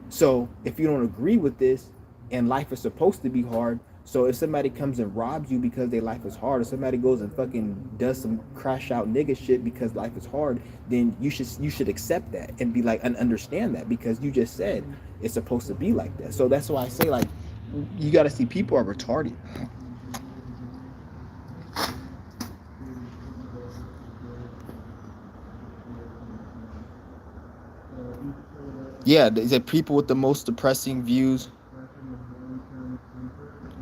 So if you don't agree with this, and life is supposed to be hard, So if somebody comes and robs you because their life is hard, or somebody goes and fucking does some crash out nigga shit because life is hard, then you should accept that and be like and understand that, because you just said it's supposed to be like that. So that's why I say, like, you got to see people are retarded. Yeah, is it people with the most depressing views?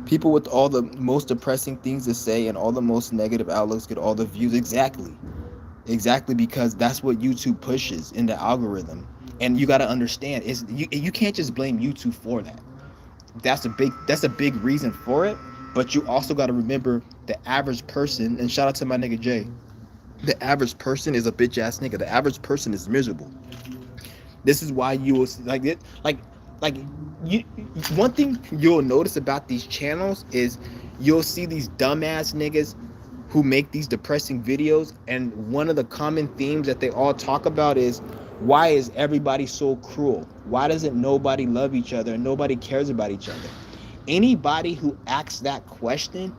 People with all the most depressing things to say and all the most negative outlooks get all the views. Exactly, because that's what YouTube pushes in the algorithm. And you got to understand, is you can't just blame YouTube for that. That's a big reason for it. But you also got to remember the average person. And shout out to my nigga Jay. The average person is a bitch ass nigga. The average person is miserable. This is why you will like it. Like you. One thing you'll notice about these channels is you'll see these dumbass niggas who make these depressing videos, and one of the common themes that they all talk about is, why is everybody so cruel? Why doesn't nobody love each other and nobody cares about each other? Anybody who asks that question,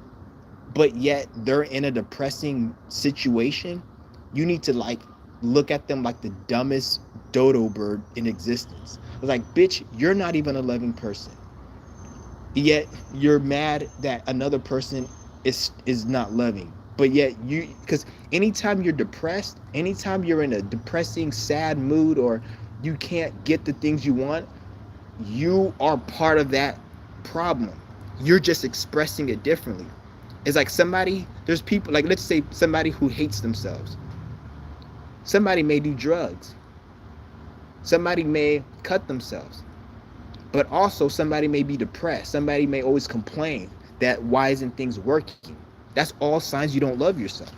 but yet they're in a depressing situation, you need to like look at them like the dumbest dodo bird in existence. Like, bitch, you're not even a loving person, yet you're mad that another person is not loving. But yet you, because anytime you're depressed, anytime you're in a depressing, sad mood, or you can't get the things you want, you are part of that problem. You're just expressing it differently. It's like there's people, like, let's say somebody who hates themselves. Somebody may do drugs. Somebody may cut themselves. But also somebody may be depressed. Somebody may always complain that why isn't things working? That's all signs you don't love yourself.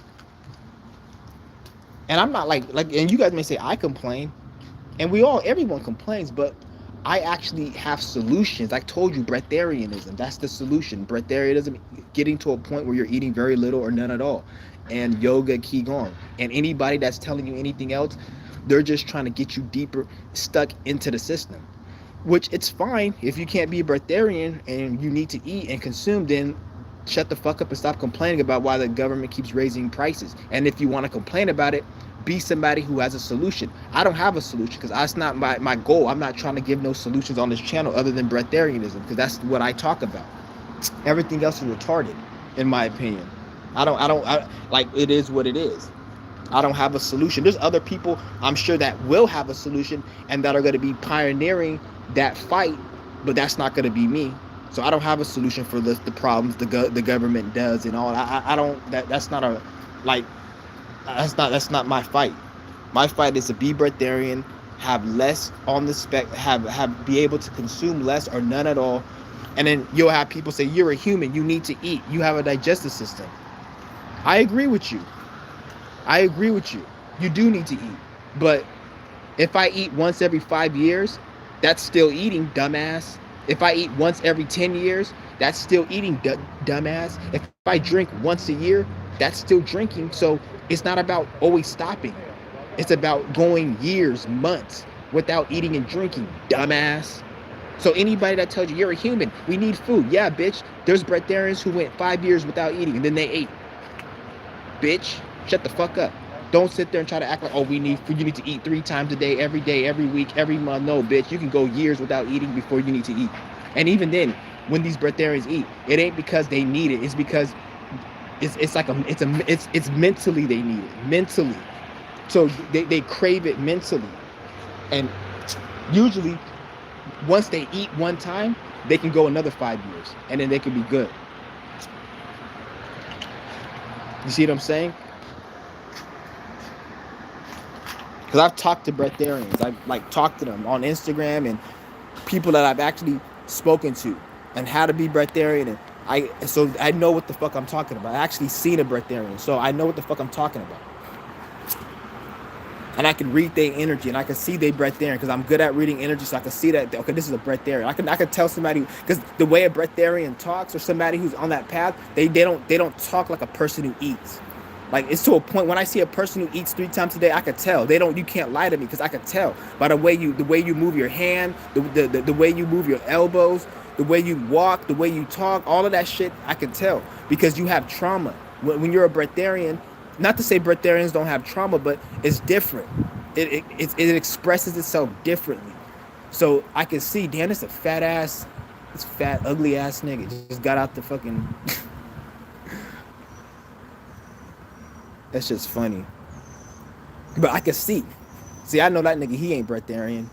And I'm not like, and you guys may say I complain, and everyone complains, but I actually have solutions. I told you, breatharianism, that's the solution. Breatharianism, getting to a point where you're eating very little or none at all. And yoga, qigong. And anybody that's telling you anything else, they're just trying to get you deeper, stuck into the system. Which, it's fine. If you can't be a breatharian and you need to eat and consume, then shut the fuck up and stop complaining about why the government keeps raising prices. And if you want to complain about it, be somebody who has a solution. I don't have a solution, because that's not my goal. I'm not trying to give no solutions on this channel other than breatharianism, because that's what I talk about. Everything else is retarded, in my opinion. I like, it is what it is. I don't have a solution. There's other people, I'm sure, that will have a solution and that are going to be pioneering that fight, but that's not going to be me. So I don't have a solution for the problems the government does and all. I don't. That's not a, like, that's not my fight. My fight is to be breatharian, have less on the spec, be able to consume less or none at all. And then you'll have people say, you're a human, you need to eat, you have a digestive system. I agree with you. You do need to eat. But if I eat once every 5 years, that's still eating, dumbass. If I eat once every 10 years, that's still eating, dumbass. If I drink once a year, that's still drinking. So it's not about always stopping. It's about going years, months without eating and drinking, dumbass. So anybody that tells you you're a human, we need food. Yeah, bitch. There's breatharians who went 5 years without eating and then they ate. Bitch, shut the fuck up. Don't sit there and try to act like, oh, we need food. You need to eat 3 times a day, every week, every month. No, bitch. You can go years without eating before you need to eat. And even then, when these breatharians eat, it ain't because they need it. It's because it's mentally they need it. Mentally. So they crave it mentally. And usually, once they eat one time, they can go another 5 years. And then they can be good. You see what I'm saying? Because I've talked to breatharians. I've like talked to them on Instagram and people that I've actually spoken to and how to be breatharian. And so I know what the fuck I'm talking about. I actually seen a breatharian, so I know what the fuck I'm talking about. And I can read their energy and I can see they breatharian because I'm good at reading energy, so I can see that, okay, this is a breatharian. I can tell somebody, because the way a breatharian talks, or somebody who's on that path, they don't talk like a person who eats. Like, it's to a point when I see a person who eats 3 times a day, I could tell. You can't lie to me, because I could tell by the way you move your hand, the way you move your elbows, the way you walk, the way you talk, all of that shit, I can tell because you have trauma. When you're a breatharian, not to say breatharians don't have trauma, but it's different. It expresses itself differently. So I can see, damn, it's a fat ass, this fat, ugly ass nigga just got out the fucking. That's just funny. But I can see. See, I know that nigga, he ain't breatharian.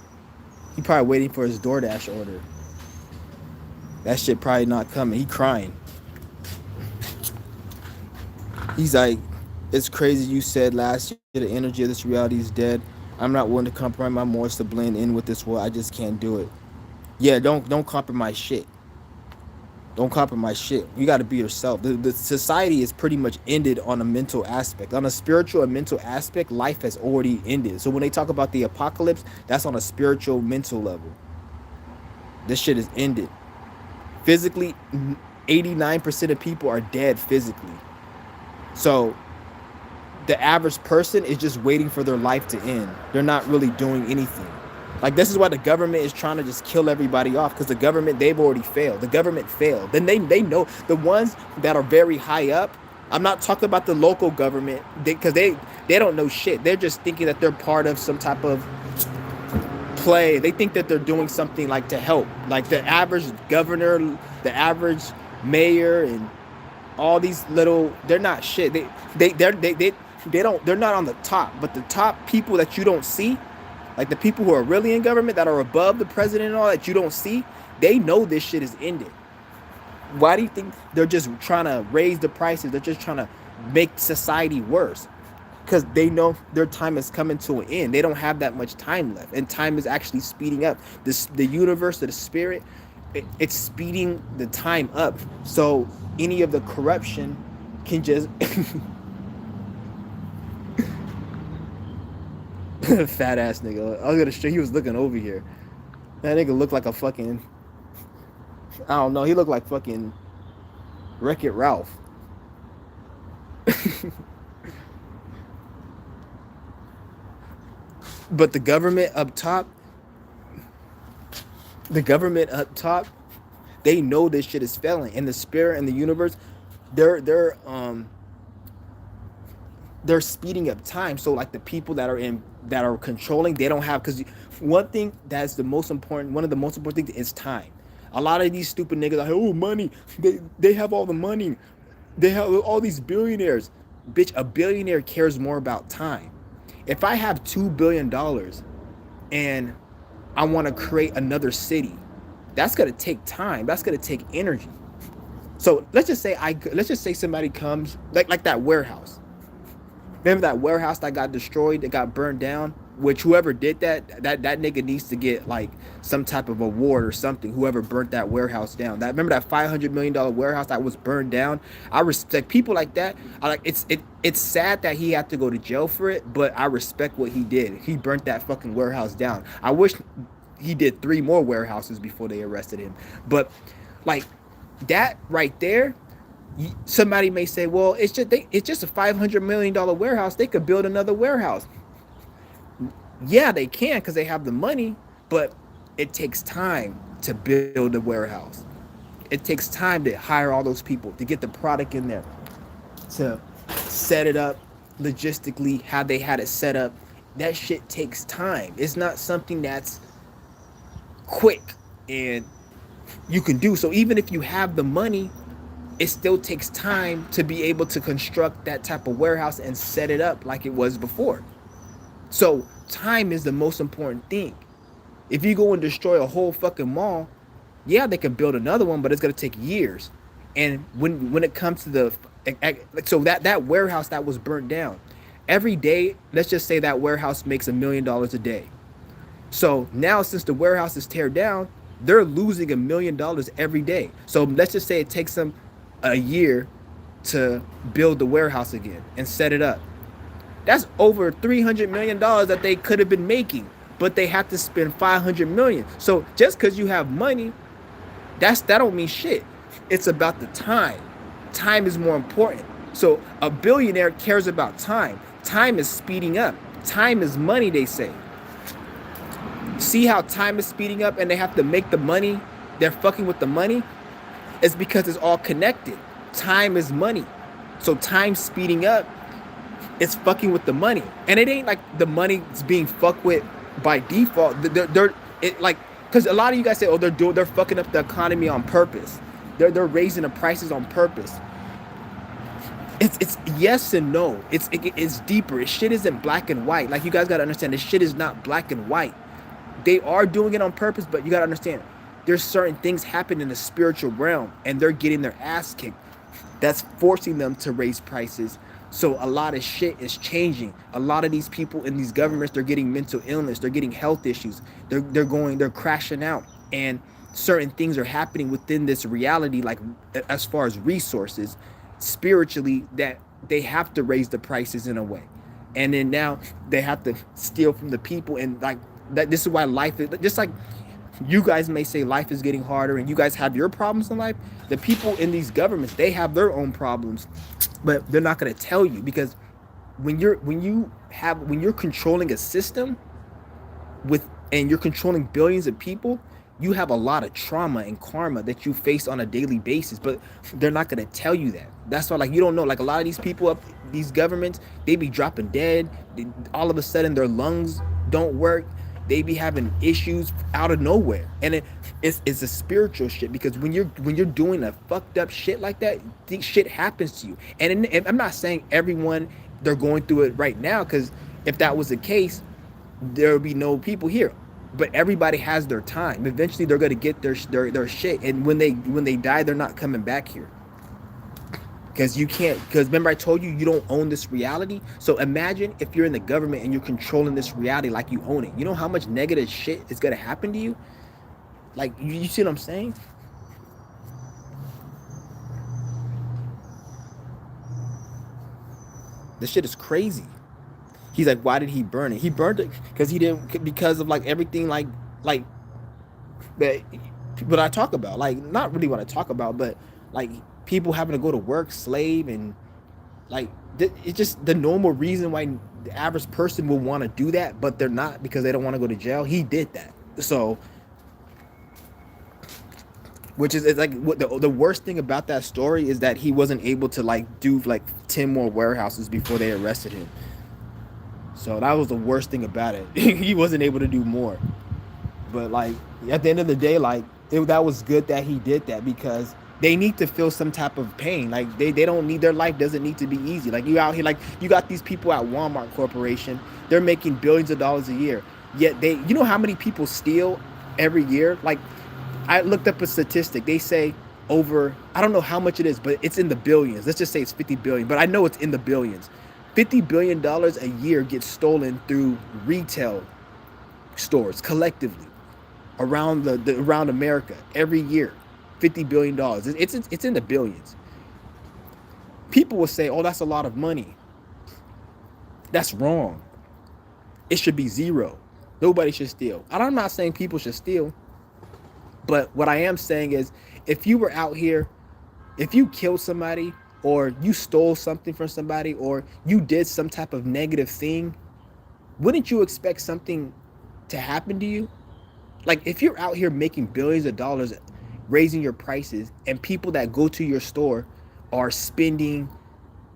He probably waiting for his DoorDash order. That shit probably not coming. He crying. He's like, it's crazy you said last year the energy of this reality is dead. I'm not willing to compromise my morals to blend in with this world. I just can't do it. Yeah, don't compromise shit. Don't compromise shit. You got to be yourself. The society is pretty much ended on a mental aspect. On a spiritual and mental aspect, life has already ended. So when they talk about the apocalypse, that's on a spiritual, mental level. This shit is ended. Physically, 89% of people are dead physically. So the average person is just waiting for their life to end. They're not really doing anything. Like, this is why the government is trying to just kill everybody off, because the government, they've already failed. The government failed. Then they know the ones that are very high up. I'm not talking about the local government, because they don't know shit. They're just thinking that they're part of some type of play. They think that they're doing something like to help. Like the average governor, the average mayor, and all these little, they're not shit. They're not on the top, but the top people that you don't see, like the people who are really in government that are above the president and all that you don't see, they know this shit is ended. Why do you think they're just trying to raise the prices? They're just trying to make society worse, because they know their time is coming to an end. They don't have that much time left, and time is actually speeding up. The universe, the spirit, it's speeding the time up. So any of the corruption can just fat ass nigga. I was gonna show, he was looking over here. That nigga looked like a fucking, I don't know, he looked like fucking Wreck-It Ralph. But the government up top, they know this shit is failing, and the spirit and the universe, they're speeding up time. So like the people that are controlling, they don't have, because one thing that's the most important, one of the most important things is time. A lot of these stupid niggas are like, oh, money, they have all the money, they have all these billionaires. Bitch, a billionaire cares more about time. If I have $2 billion and I want to create another city, that's gonna take time. That's gonna take energy. So let's just say somebody comes, like that warehouse. Remember that warehouse that got destroyed, that got burned down? Which whoever did that nigga needs to get like some type of award or something. Whoever burnt that warehouse down. Remember that $500 million warehouse that was burned down? I respect people like that. It's sad that he had to go to jail for it, but I respect what he did. He burnt that fucking warehouse down. I wish he did 3 more warehouses before they arrested him. But like that right there, somebody may say, well, it's just a $500 million warehouse. They could build another warehouse. Yeah, they can, because they have the money, but it takes time to build a warehouse. It takes time to hire all those people, to get the product in there, to set it up logistically, how they had it set up. That shit takes time. It's not something that's quick and you can do. So even if you have the money, it still takes time to be able to construct that type of warehouse and set it up like it was before. So time is the most important thing. If you go and destroy a whole fucking mall, yeah, they can build another one, but it's gonna take years. And when it comes to the, so that warehouse that was burnt down, every day, let's just say that warehouse makes $1 million a day. So now, since the warehouse is teared down, they're losing $1 million every day. So let's just say it takes them a year to build the warehouse again and set it up. That's over $300 million that they could have been making, but they have to spend $500 million. So just because you have money, that don't mean shit. It's about the time. Time is more important. So a billionaire cares about time. Time is speeding up. Time is money, they say. See how time is speeding up, and they have to make the money they're fucking with the money is because it's all connected. Time is money. So time speeding up, it's fucking with the money. And it ain't like the money's being fucked with by default. They're it like, because a lot of you guys say, oh, they're fucking up the economy on purpose. They're raising the prices on purpose. It's yes and no. It's deeper. Shit isn't black and white. Like, you guys gotta understand, this shit is not black and white. They are doing it on purpose, but you gotta understand, there's certain things happen in the spiritual realm, and they're getting their ass kicked. That's forcing them to raise prices. So a lot of shit is changing. A lot of these people in these governments, they're getting mental illness, they're getting health issues, they're crashing out, and certain things are happening within this reality, like as far as resources, spiritually, that they have to raise the prices in a way. And then now they have to steal from the people, and like that, this is why life is just like, you guys may say life is getting harder and you guys have your problems in life. The people in these governments, they have their own problems, but they're not going to tell you, because when you're controlling a system and you're controlling billions of people, you have a lot of trauma and karma that you face on a daily basis, but they're not going to tell you that. That's why, like, you don't know, like, a lot of these people up, these governments, they be dropping dead. All of a sudden their lungs don't work. They be having issues out of nowhere. And it's a spiritual shit, because when you're doing a fucked up shit like that, shit happens to you. And I'm not saying everyone, they're going through it right now, because if that was the case, there would be no people here. But everybody has their time. Eventually they're going to get their shit, and when they die, they're not coming back here. Because you can't, because remember I told you, you don't own this reality. So imagine if you're in the government and you're controlling this reality like you own it. You know how much negative shit is going to happen to you? Like, you see what I'm saying? This shit is crazy. He's like, why did he burn it? He burned it because of like everything, like that what I talk about. Like, not really what I talk about, but like people having to go to work, slave, and like it's just the normal reason why the average person will want to do that, but they're not, because they don't want to go to jail. He did that. So, which is, it's like, what the worst thing about that story is that he wasn't able to like do like 10 more warehouses before they arrested him. So that was the worst thing about it. He wasn't able to do more. But like, at the end of the day, like, that was good that he did that, because they need to feel some type of pain. Like, they don't need, their life doesn't need to be easy. Like, you out here, like, you got these people at Walmart Corporation, they're making billions of dollars a year. Yet you know how many people steal every year? Like, I looked up a statistic. They say over, I don't know how much it is, but it's in the billions. Let's just say it's 50 billion, but I know it's in the billions. $50 billion a year gets stolen through retail stores collectively around around America every year. $50 billion. It's in the billions. People will say, oh, that's a lot of money. That's wrong. It should be zero. Nobody should steal. I'm not saying people should steal, but what I am saying is, if you were out here, if you killed somebody, or you stole something from somebody, or you did some type of negative thing, wouldn't you expect something to happen to you? Like, if you're out here making billions of dollars, raising your prices, and people that go to your store are spending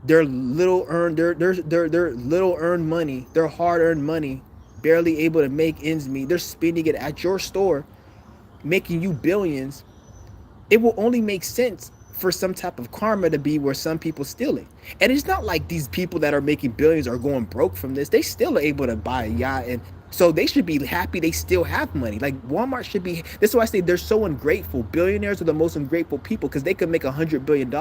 their little earned money, their hard-earned money, barely able to make ends meet, they're spending it at your store, making you billions, it will only make sense for some type of karma to be where some people steal it. And it's not like these people that are making billions are going broke from this. They still are able to buy a yacht, and so they should be happy they still have money. Like, Walmart should be. That's why I say they're so ungrateful. Billionaires are the most ungrateful people, because they could make $100 billion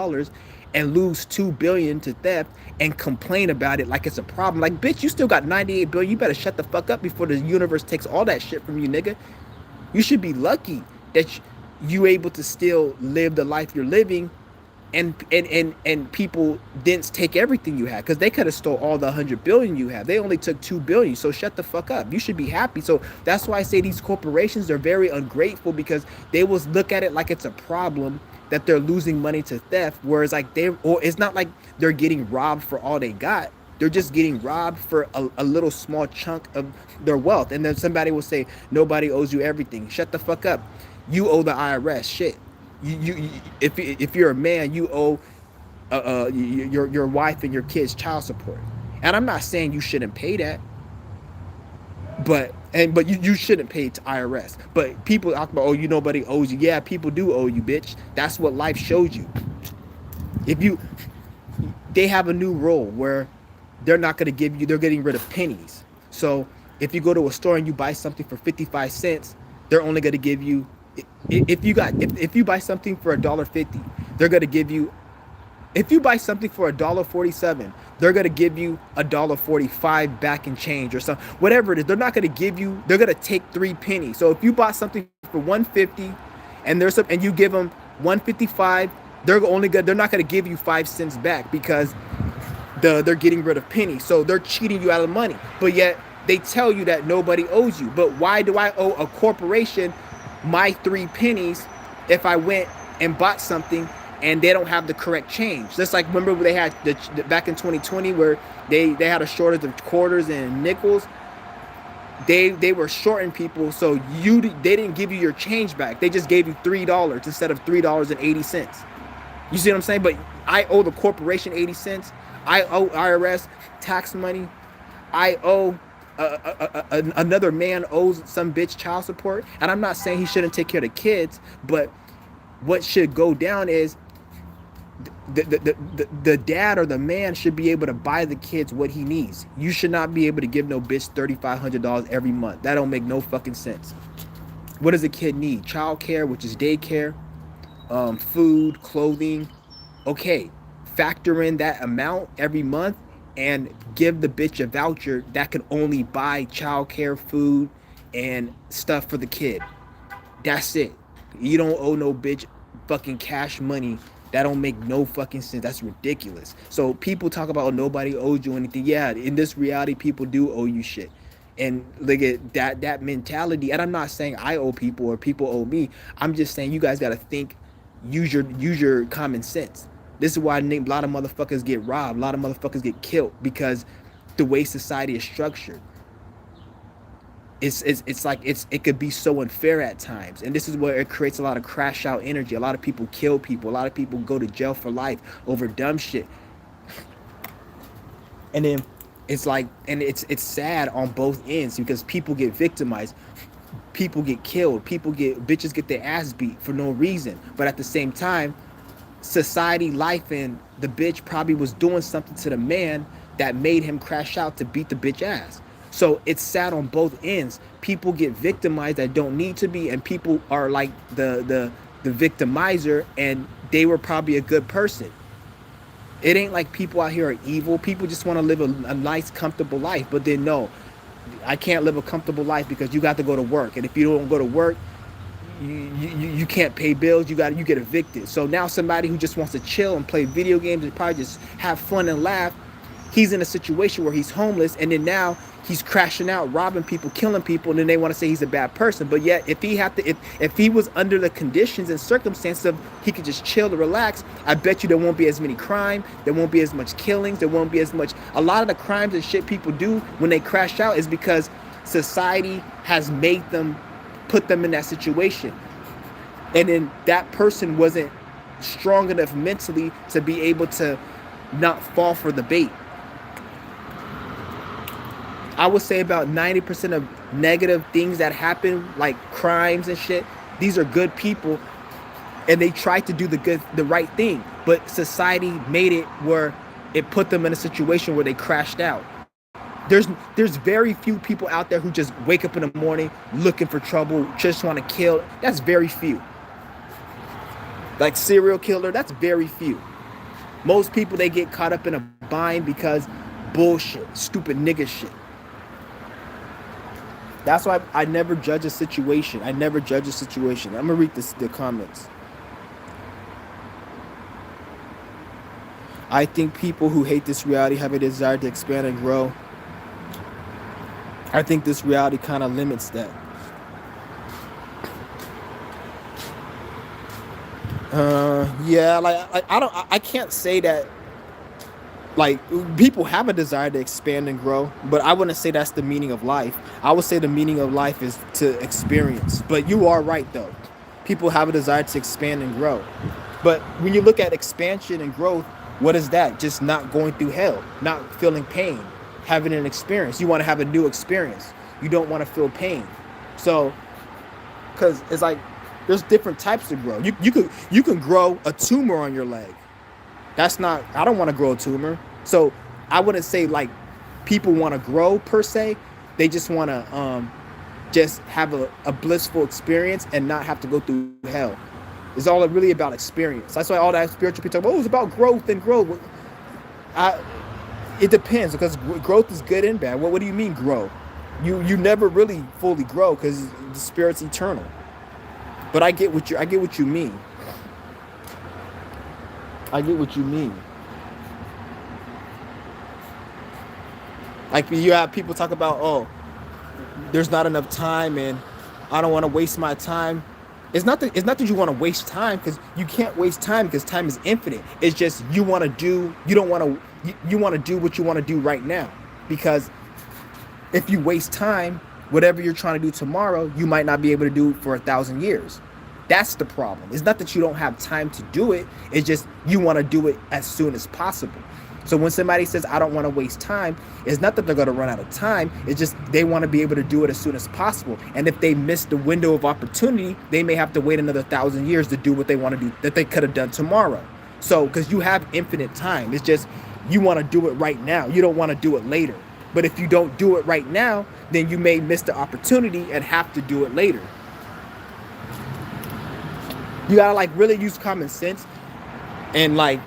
and lose $2 billion to theft and complain about it like it's a problem. Like, bitch, you still got $98 billion. You better shut the fuck up before the universe takes all that shit from you, nigga. You should be lucky that you able to still live the life you're living, and people didn't take everything you had, because they could have stole all the $100 billion you have. They only took $2 billion. So shut the fuck up. You should be happy. So that's why I say these corporations are very ungrateful, because they will look at it like it's a problem that they're losing money to theft, whereas like it's not like they're getting robbed for all they got. They're just getting robbed for a little small chunk of their wealth. And then somebody will say, nobody owes you everything. Shut the fuck up. You owe the IRS shit. If you're a man, you owe your wife and your kids child support. And I'm not saying you shouldn't pay that, but you shouldn't pay to IRS. But people talk about, oh, nobody owes you. Yeah, people do owe you, bitch. That's what life shows you. If you They have a new rule where they're not going to give you, they're getting rid of pennies. So if you go to a store and you buy something for 55 cents, they're only going to give you, if you buy something for $1.50, they're going to give you, if you buy something for $1.47, they're going to give you $1.45 back in change or something, whatever it is. They're not going to give you, they're going to take 3 pennies. So if you bought something for $1.50 and you give them $1.55, they're not going to give you 5 cents back because they're getting rid of pennies. So they're cheating you out of money. But yet they tell you that nobody owes you. But why do I owe a corporation my 3 pennies if I went and bought something and they don't have the correct change? Just like, remember they had back in 2020 where they had a shortage of quarters and nickels. They were shorting people, so they didn't give you your change back. They just gave you $3 instead of $3.80. You see what I'm saying? But I owe the corporation 80 cents. I owe IRS tax money. I owe another man owes some bitch child support. And I'm not saying he shouldn't take care of the kids, but what should go down is the dad or the man should be able to buy the kids what he needs. You should not be able to give no bitch $3,500 every month. That don't make no fucking sense. What does a kid need? Child care, which is daycare, food, clothing. Okay, factor in that amount every month and give the bitch a voucher that can only buy child care, food, and stuff for the kid. That's it. You don't owe no bitch fucking cash money. That don't make no fucking sense. That's ridiculous. So people talk about, oh, nobody owes you anything. Yeah, in this reality, people do owe you shit. And look at that mentality. And I'm not saying I owe people or people owe me. I'm just saying you guys got to think, use your common sense. This is why a lot of motherfuckers get robbed. A lot of motherfuckers get killed because the way society is structured. It's like it could be so unfair at times, and this is where it creates a lot of crash out energy. A lot of people kill people. A lot of people go to jail for life over dumb shit. And then it's like, and it's sad on both ends because people get victimized, people get killed, bitches get their ass beat for no reason. But at the same time, society, life, and the bitch probably was doing something to the man that made him crash out to beat the bitch ass. So it's sad on both ends. People get victimized that don't need to be, and people are like the victimizer, and they were probably a good person. It ain't like people out here are evil. People just want to live a nice, comfortable life. But then no, I can't live a comfortable life because you got to go to work, and if you don't go to work, you can't pay bills. You get evicted. So now somebody who just wants to chill and play video games and probably just have fun and laugh, he's in a situation where he's homeless, and then now he's crashing out, robbing people, killing people, and then they want to say he's a bad person. But yet, if he was under the conditions and circumstances of he could just chill and relax, I bet you there won't be as many crime, there won't be as much killings, there won't be as much. A lot of the crimes and shit people do when they crash out is because society has made them, put them in that situation, and then that person wasn't strong enough mentally to be able to not fall for the bait. I would say about 90% of negative things that happen, like crimes and shit, these are good people, and they try to do the right thing, but society made it where it put them in a situation where they crashed out. There's very few people out there who just wake up in the morning looking for trouble, just want to kill. That's very few. Like serial killer, that's very few. Most people, they get caught up in a bind because bullshit, stupid nigga shit. That's why I never judge a situation. I'm gonna read the comments. I think people who hate this reality have a desire to expand and grow. I think this reality kind of limits that. Yeah, like I can't say that. Like, people have a desire to expand and grow, but I wouldn't say that's the meaning of life. I would say the meaning of life is to experience. But you are right, though. People have a desire to expand and grow. But when you look at expansion and growth, what is that? Just not going through hell, not feeling pain, having an experience. You want to have a new experience. You don't want to feel pain. So, because it's like there's different types of growth. You can grow a tumor on your leg. That's not. I don't want to grow a tumor. So I wouldn't say like people want to grow per se. They just want to just have a blissful experience and not have to go through hell. It's all really about experience. That's why all that spiritual people talk, oh, it's about growth and growth. It depends, because growth is good and bad. What do you mean grow? You never really fully grow because the spirit's eternal. But I get what you mean. I get what you mean. Like you have people talk about, oh, there's not enough time and I don't want to waste my time. It's not that you want to waste time, because you can't waste time because time is infinite. It's just you want to do what you want to do right now. Because if you waste time, whatever you're trying to do tomorrow, you might not be able to do for 1,000 years. That's the problem. It's not that you don't have time to do it. It's just you want to do it as soon as possible. So when somebody says, I don't want to waste time, it's not that they're going to run out of time. It's just they want to be able to do it as soon as possible. And if they miss the window of opportunity, they may have to wait another 1,000 years to do what they want to do that they could have done tomorrow. So because you have infinite time, it's just you want to do it right now. You don't want to do it later. But if you don't do it right now, then you may miss the opportunity and have to do it later. You got to like really use common sense and like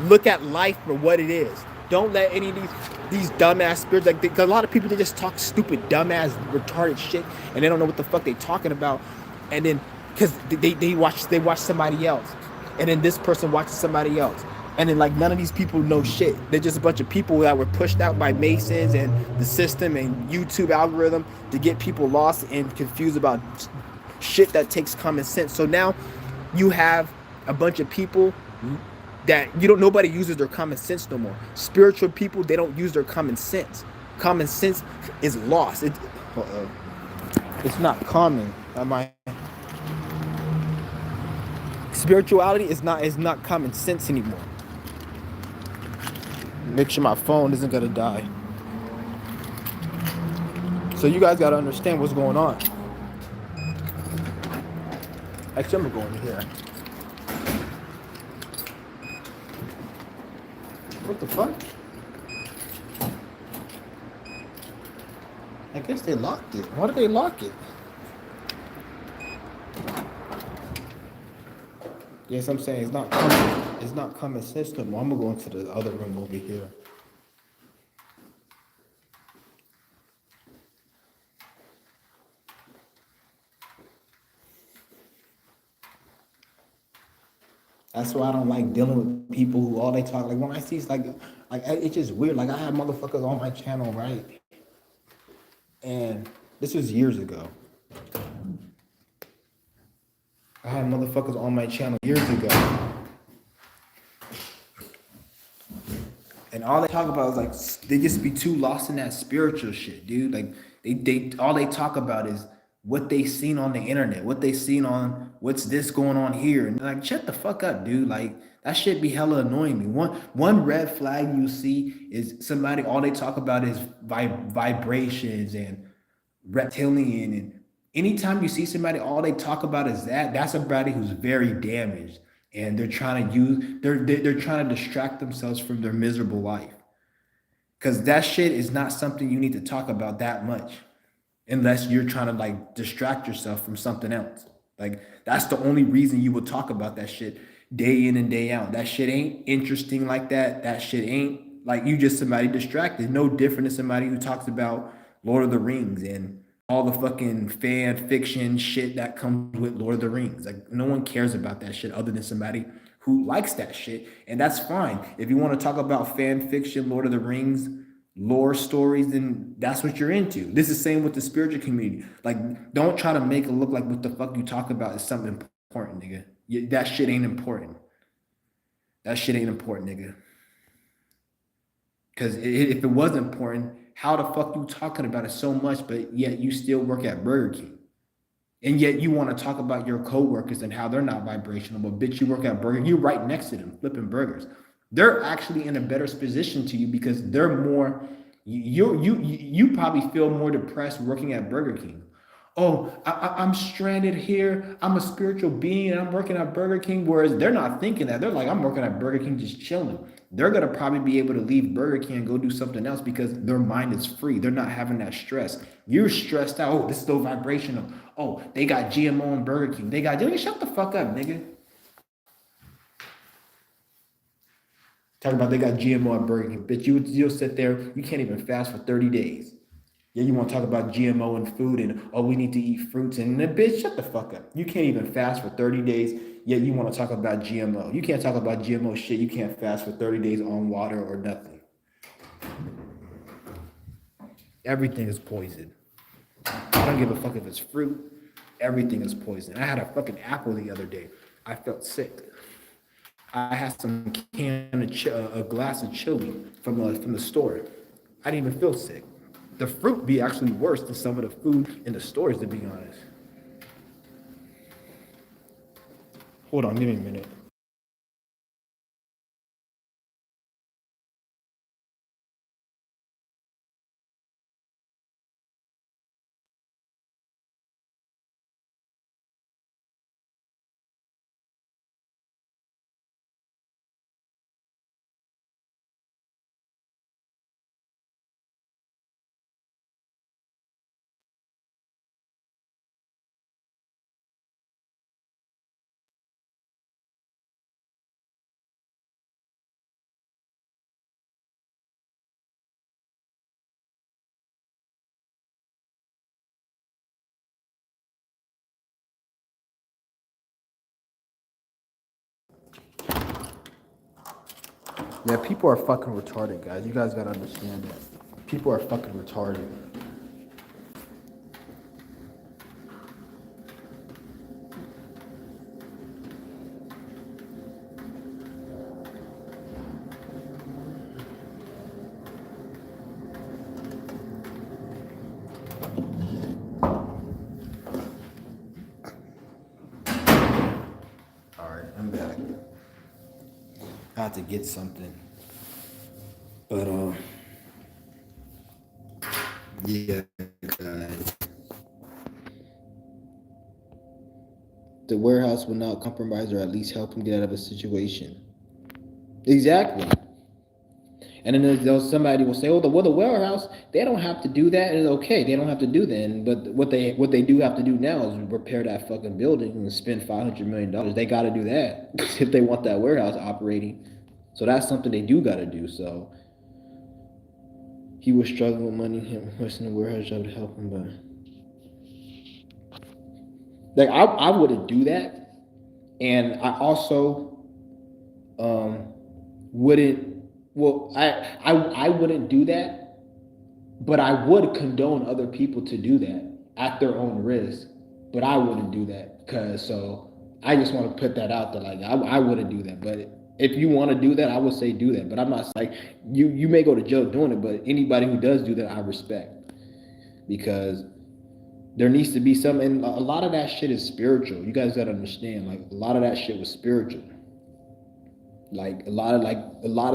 look at life for what it is. Don't let any of these dumbass spirits, like a lot of people, they just talk stupid, dumbass, retarded shit, and they don't know what the fuck they talking about. And then because they watch somebody else, and then this person watches somebody else, and then like none of these people know shit. They're just a bunch of people that were pushed out by Masons and the system and YouTube algorithm to get people lost and confused about shit that takes common sense. So now you have a bunch of people that nobody uses their common sense no more. Spiritual people, they don't use their common sense. Common sense is lost. It's not common. Spirituality is not common sense anymore. Make sure my phone isn't gonna die. So you guys gotta understand what's going on. Actually, I'm gonna go in here. What the fuck? I guess they locked it. Why did they lock it? Yes, I'm saying it's not common sense no more. I'm gonna go into the other room over here. That's why I don't like dealing with people who all they talk. Like when I see, it's like it's just weird. Like I have motherfuckers on my channel, right? And this was years ago. I had motherfuckers on my channel years ago. And all they talk about is like, they just be too lost in that spiritual shit, dude. Like they all they talk about is what they seen on the internet, what they seen on what's this going on here. And like, shut the fuck up, dude. Like that shit be hella annoying me. One red flag you see is somebody, all they talk about is vibrations and reptilian. And anytime you see somebody, all they talk about is that's somebody who's very damaged. And they're trying to distract themselves from their miserable life. Cause that shit is not something you need to talk about that much. Unless you're trying to like distract yourself from something else. Like that's the only reason you would talk about that shit day in and day out. That shit ain't interesting like that. That shit ain't like you just somebody distracted. No different than somebody who talks about Lord of the Rings and all the fucking fan fiction shit that comes with Lord of the Rings. Like no one cares about that shit other than somebody who likes that shit. And that's fine. If you want to talk about fan fiction, Lord of the Rings, lore stories, then that's what you're into. This is the same with the spiritual community. Like, don't try to make it look like what the fuck you talk about is something important, nigga. That shit ain't important. That shit ain't important, nigga. Because if it was important, how the fuck you talking about it so much, but yet you still work at Burger King? And yet you want to talk about your coworkers and how they're not vibrational, but bitch, you work at Burger, you're right next to them flipping burgers. They're actually in a better position to you because they're more. You probably feel more depressed working at Burger King. Oh, I'm stranded here. I'm a spiritual being and I'm working at Burger King. Whereas they're not thinking that. They're like, I'm working at Burger King just chilling. They're going to probably be able to leave Burger King and go do something else because their mind is free. They're not having that stress. You're stressed out. Oh, this is so vibrational. Oh, they got GMO in Burger King. They got, shut the fuck up, nigga. Talking about they got GMO at Burger King. Bitch, you'll sit there. You can't even fast for 30 days. Yeah, you want to talk about GMO and food and, oh, we need to eat fruits. And the bitch, shut the fuck up. You can't even fast for 30 days, yet you want to talk about GMO. You can't talk about GMO shit. You can't fast for 30 days on water or nothing. Everything is poison. I don't give a fuck if it's fruit. Everything is poison. I had a fucking apple the other day. I felt sick. I had some a glass of chili from the store. I didn't even feel sick. The fruit be actually worse than some of the food in the stores, to be honest. Hold on, give me a minute. Yeah, people are fucking retarded, guys. You guys gotta understand that. People are fucking retarded. All right, I'm back. I had to get something. But, yeah, guys. The warehouse will not compromise or at least help him get out of a situation. Exactly. And then there's somebody will say, "Oh, the warehouse, they don't have to do that. It's okay. They don't have to do that." But what they do have to do now is repair that fucking building and spend $500 million. They got to do that if they want that warehouse operating. So that's something they do got to do. So he was struggling with money. Him requesting a warehouse job to help him, but like I wouldn't do that, and I also wouldn't. Well, I wouldn't do that, but I would condone other people to do that at their own risk. But I wouldn't do that because so I just want to put that out there. Like I wouldn't do that, but if you want to do that, I would say do that. But I'm not like you may go to jail doing it, but anybody who does do that, I respect because there needs to be some, and a lot of that shit is spiritual. You guys gotta understand, like a lot of that shit was spiritual. Like a lot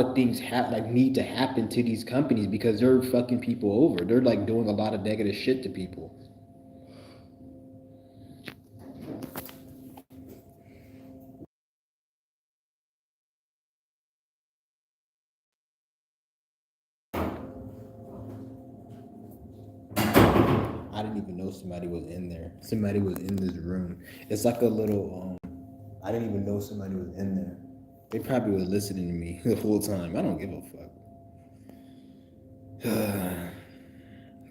of things need to happen to these companies because they're fucking people over. They're like doing a lot of negative shit to people. I didn't even know somebody was in there. Somebody was in this room. It's like a little I didn't even know somebody was in there. They probably were listening to me the whole time. I don't give a fuck.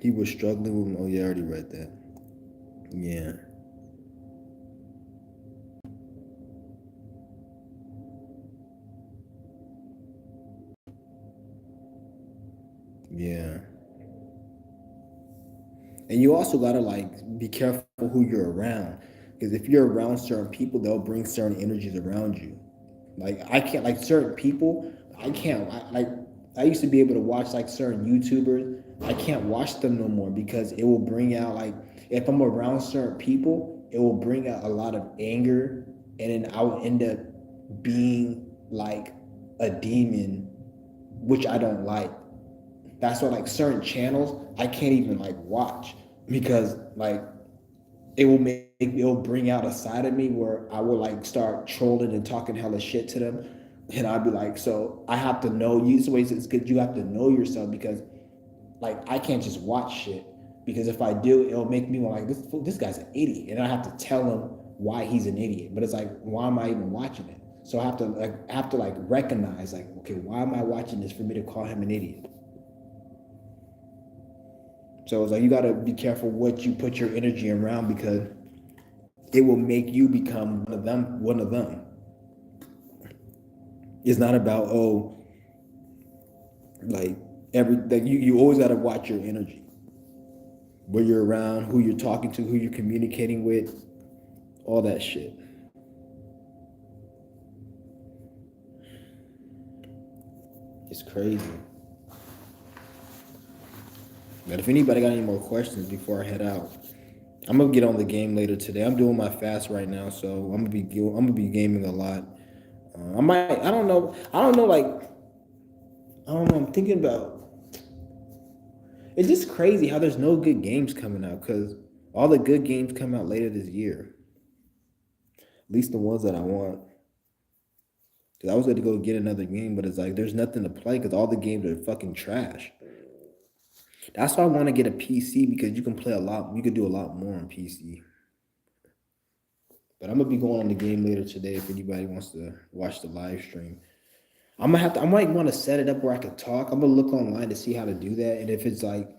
He was struggling with, oh yeah, I already read that. Yeah. Yeah. And you also gotta like be careful who you're around. Because if you're around certain people, they'll bring certain energies around you. Like I can't like certain people, I can't I used to be able to watch like certain YouTubers. I can't watch them no more because it will bring out like if I'm around certain people, it will bring out a lot of anger, and then I will end up being like a demon, which I don't like. That's why like certain channels I can't even like watch, because like it'll bring out a side of me where I will like start trolling and talking hella shit to them. And I'd be like, so I have to know you. Ways it's good. You have to know yourself, because like I can't just watch shit, because if I do, it'll make me want like this guy's an idiot, and I have to tell him why he's an idiot. But it's like, why am I even watching it? So I have to like recognize like, okay, why am I watching this for me to call him an idiot? So it's like you gotta be careful what you put your energy around, because it will make you become one of them. One of them. It's not about like you always gotta watch your energy, where you're around, who you're talking to, who you're communicating with, all that shit. It's crazy. But if anybody got any more questions before I head out, I'm gonna get on the game later today. I'm doing my fast right now, so I'm gonna be gaming a lot. I don't know. Like, I don't know. I'm thinking about. It's just crazy how there's no good games coming out, because all the good games come out later this year. At least the ones that I want. Because I was going to go get another game, but it's like there's nothing to play because all the games are fucking trash. That's why I want to get a PC, because you can play a lot. You can do a lot more on PC. But I'm gonna be going on the game later today if anybody wants to watch the live stream. I might want to set it up where I can talk. I'm gonna look online to see how to do that, and if it's like,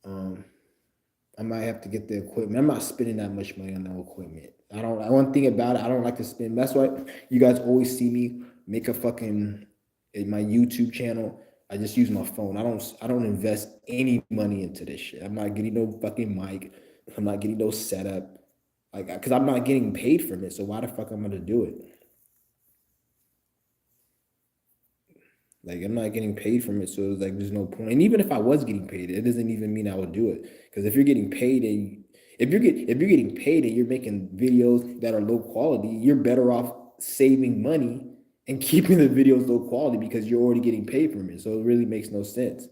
I might have to get the equipment. I'm not spending that much money on no equipment. One thing about it, I don't like to spend. That's why you guys always see me make a fucking in my YouTube channel. I just use my phone. I don't invest any money into this shit. I'm not getting no fucking mic. I'm not getting no setup. Like, because I'm not getting paid from it. So why the fuck I'm gonna do it? Like, I'm not getting paid from it, so it's like there's no point. And even if I was getting paid, it doesn't even mean I would do it. Because if you're getting paid and if you're getting paid and you're making videos that are low quality, you're better off saving money and keeping the videos low quality, because you're already getting paid from it. So it really makes no sense.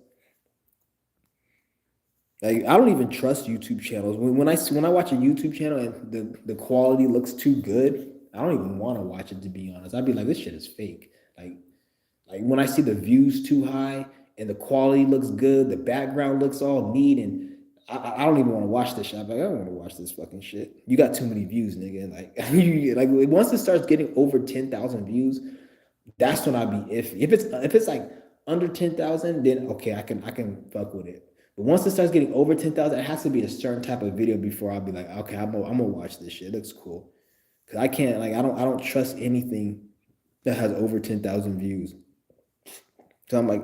Like, I don't even trust YouTube channels. When I watch a YouTube channel and the quality looks too good, I don't even want to watch it, to be honest. I'd be like, this shit is fake. Like when I see the views too high and the quality looks good, the background looks all neat, and I don't even want to watch this shit. I'm like, I don't want to watch this fucking shit. You got too many views, nigga. Like once it starts getting over 10,000 views, that's when I be iffy. If it's like under 10,000, then okay, I can fuck with it. But once it starts getting over 10,000, it has to be a certain type of video before I'll be like, okay, I'm gonna watch this shit. It looks cool. Cause I can't, like, I don't trust anything that has over 10,000 views. So I'm like,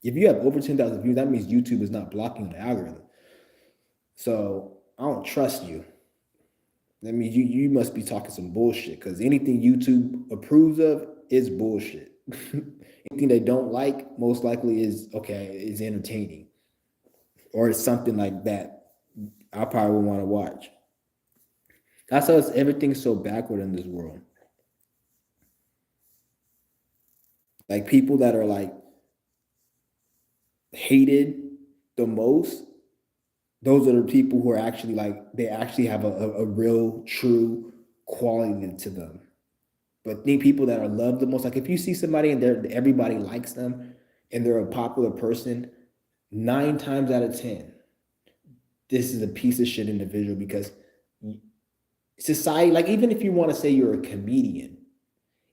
if you have over 10,000 views, that means YouTube is not blocking the algorithm. So I don't trust you. That means you must be talking some bullshit, because anything YouTube approves of is bullshit. Anything they don't like, most likely is entertaining, or it's something like that I probably would want to watch. That's how everything's so backward in this world. Like, people that are like hated the most, those are the people who are actually like, they actually have a real true quality to them. But the people that are loved the most, like if you see somebody and everybody likes them and they're a popular person, 9 times out of 10, this is a piece of shit individual, because society, like, even if you want to say you're a comedian,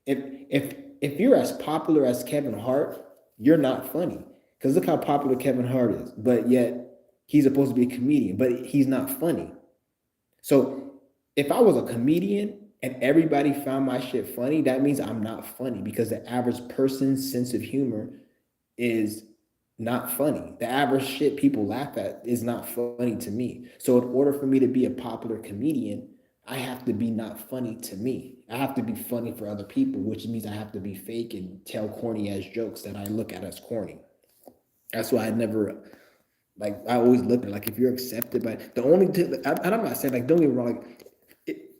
if you're as popular as Kevin Hart, you're not funny. Because look how popular Kevin Hart is, but yet he's supposed to be a comedian, but he's not funny. So if I was a comedian and everybody found my shit funny, that means I'm not funny, because the average person's sense of humor is not funny. The average shit people laugh at is not funny to me. So in order for me to be a popular comedian, I have to be not funny to me. I have to be funny for other people, which means I have to be fake and tell corny ass jokes that I look at as corny. That's why Like I always look at like if you're accepted by the only and I'm not saying like don't get me wrong, like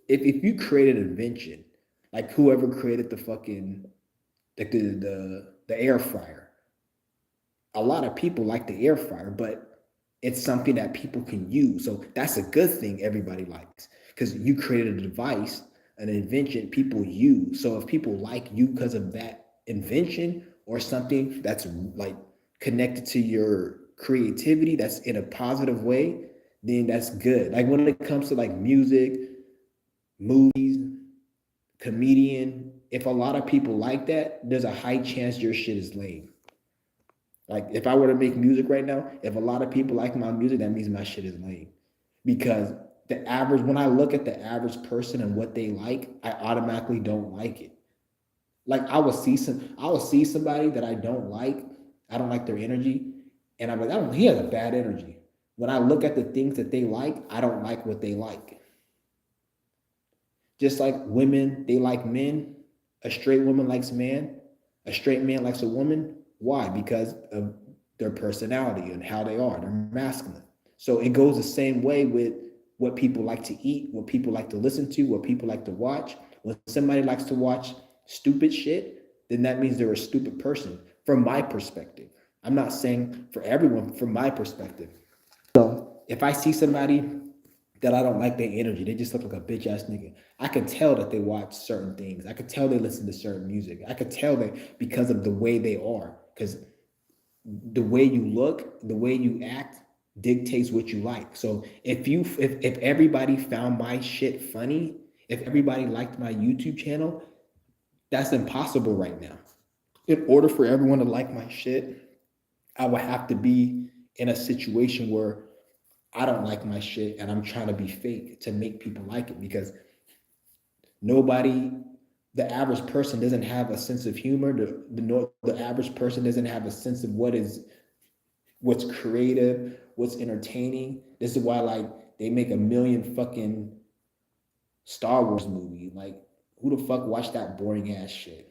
if you created an invention, like whoever created the fucking like the air fryer, a lot of people like the air fryer, but it's something that people can use. So that's a good thing everybody likes because you created a device, an invention people use. So if people like you because of that invention or something that's like connected to your creativity, that's in a positive way, then that's good. Like when it comes to like music, movies, comedian, if a lot of people like that, there's a high chance your shit is lame. Like if I were to make music right now, if a lot of people like my music, that means my shit is lame. Because the average, when I look at the average person and what they like, I automatically don't like it. Like I will see somebody that I don't like their energy, and I'm like, I don't, he has a bad energy. When I look at the things that they like, I don't like what they like. Just like women, they like men. A straight woman likes man. A straight man likes a woman. Why? Because of their personality and how they are. They're masculine. So it goes the same way with what people like to eat, what people like to listen to, what people like to watch. When somebody likes to watch stupid shit, then that means they're a stupid person from my perspective. I'm not saying for everyone, from my perspective. So if I see somebody that I don't like their energy. They just look like a bitch ass nigga. I could tell that they watch certain things. I could tell they listen to certain music. I could tell that because of the way they are. Because the way you look, the way you act dictates what you like. So if everybody found my shit funny, if everybody liked my YouTube channel, that's impossible right now. In order for everyone to like my shit, I would have to be in a situation where I don't like my shit and I'm trying to be fake to make people like it because nobody, the average person doesn't have a sense of humor. The average person doesn't have a sense of what's creative, what's entertaining. This is why like they make a million fucking Star Wars movie. Like who the fuck watched that boring ass shit?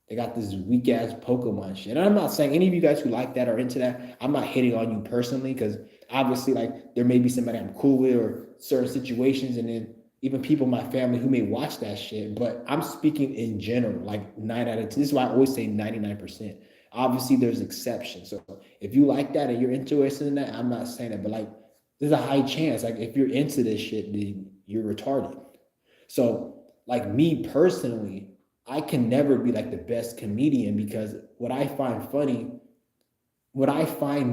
They got this weak ass Pokemon shit. And I'm not saying any of you guys who like that or into that, I'm not hitting on you personally because obviously, like, there may be somebody I'm cool with or certain situations, and then even people in my family who may watch that shit. But I'm speaking in general, like 9 out of 10. This is why I always say 99%. Obviously, there's exceptions. So if you like that and you're interested in that, I'm not saying that, but like, there's a high chance. Like, if you're into this shit, then you're retarded. So, like, me personally, I can never be like the best comedian because what I find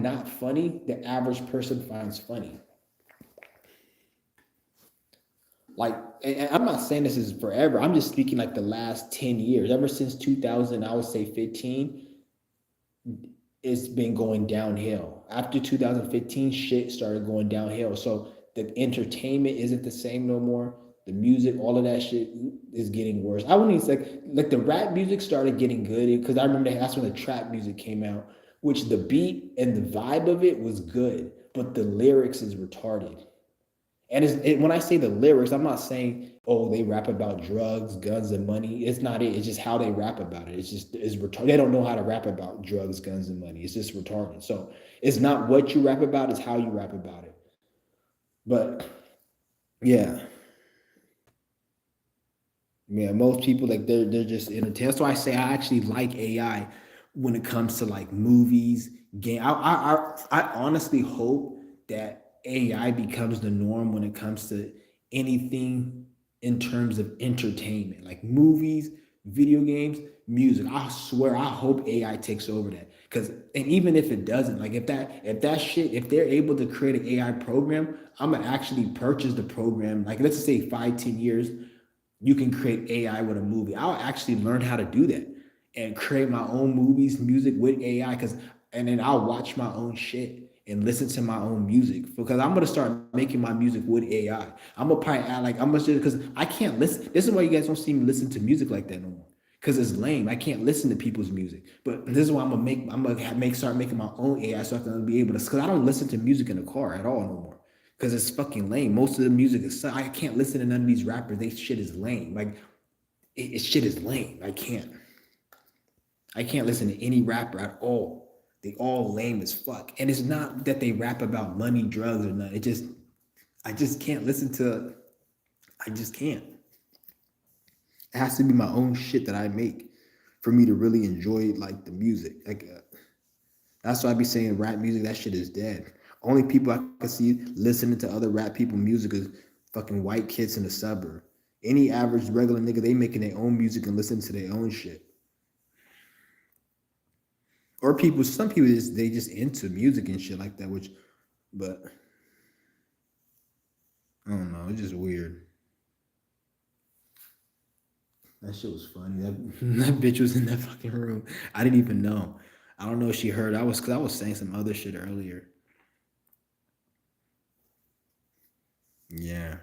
not funny, the average person finds funny. Like, and I'm not saying this is forever. I'm just speaking like the last 10 years. Ever since 2000, I would say 15, it's been going downhill. After 2015, shit started going downhill. So the entertainment isn't the same no more. The music, all of that shit is getting worse. I wouldn't even say like the rap music started getting good because I remember that's when the trap music came out, which the beat and the vibe of it was good, but the lyrics is retarded. And when I say the lyrics, I'm not saying, oh, they rap about drugs, guns, and money. It's not it. It's just how they rap about it. It's retarded. They don't know how to rap about drugs, guns, and money. It's just retarded. So it's not what you rap about, it's how you rap about it. But yeah. Yeah, most people like they're just entertained. That's why I say I actually like AI when it comes to like movies, game. I honestly hope that AI becomes the norm when it comes to anything in terms of entertainment, like movies, video games, music. I swear, I hope AI takes over that. Cause and even if it doesn't, like if that shit, if they're able to create an AI program, I'm gonna actually purchase the program. Like let's just say 5, 10 years you can create AI with a movie. I'll actually learn how to do that and create my own movies, music with AI. And then I'll watch my own shit and listen to my own music because I'm gonna start making my music with AI. I'm gonna probably add like I'm gonna because I can't listen. This is why you guys don't see me listen to music like that no more because it's lame. I can't listen to people's music. But this is why start making my own AI so I can be able to. Because I don't listen to music in the car at all no more because it's fucking lame. Most of the music is I can't listen to none of these rappers. They shit is lame. Like it shit is lame. I can't listen to any rapper at all. they all lame as fuck. And it's not that they rap about money, drugs, or nothing. I just can't listen to. I just can't. It has to be my own shit that I make for me to really enjoy like the music. Like that's why I be saying rap music. That shit is dead. Only people I can see listening to other rap people music is fucking white kids in the suburb. Any average regular nigga, they making their own music and listening to their own shit. Or people, some people they just into music and shit like that. But I don't know. It's just weird. That shit was funny. That bitch was in that fucking room. I didn't even know. I don't know if she heard. Because I was saying some other shit earlier. Yeah.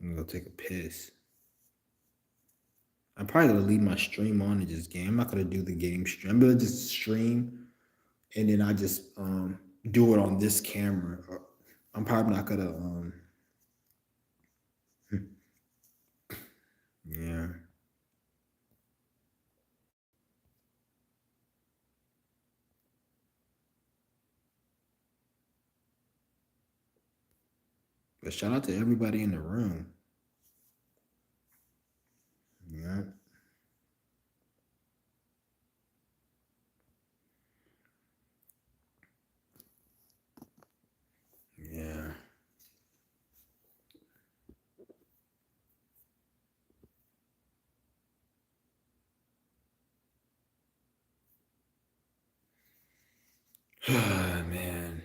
I'm gonna go take a piss. I'm probably gonna leave my stream on and just game. I'm not gonna do the game stream. I'm gonna just stream and then I just do it on this camera. I'm probably not gonna yeah. But shout out to everybody in the room. Yeah. Yeah. Man.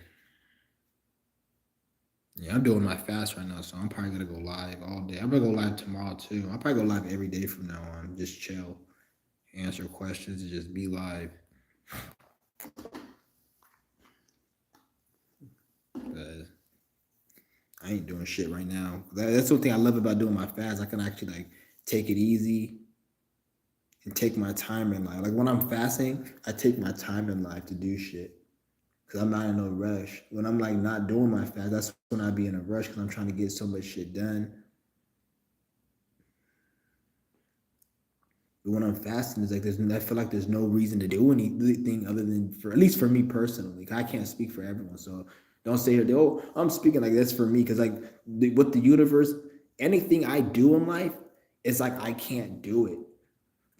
Yeah, I'm doing my fast right now, so I'm probably gonna go live all day. I'm gonna go live tomorrow too. I'll probably go live every day from now on. Just chill, answer questions, and just be live. I ain't doing shit right now. That's the thing I love about doing my fast. I can actually like take it easy and take my time in life. Like when I'm fasting, I take my time in life to do shit. Cause I'm not in no rush. When I'm like not doing my fast, that's when I be in a rush because I'm trying to get so much shit done. But when I'm fasting, it's like I feel like there's no reason to do anything other than for at least for me personally. I can't speak for everyone, so don't say here, oh, I'm speaking like this for me. Cause like with the universe, anything I do in life, it's like I can't do it.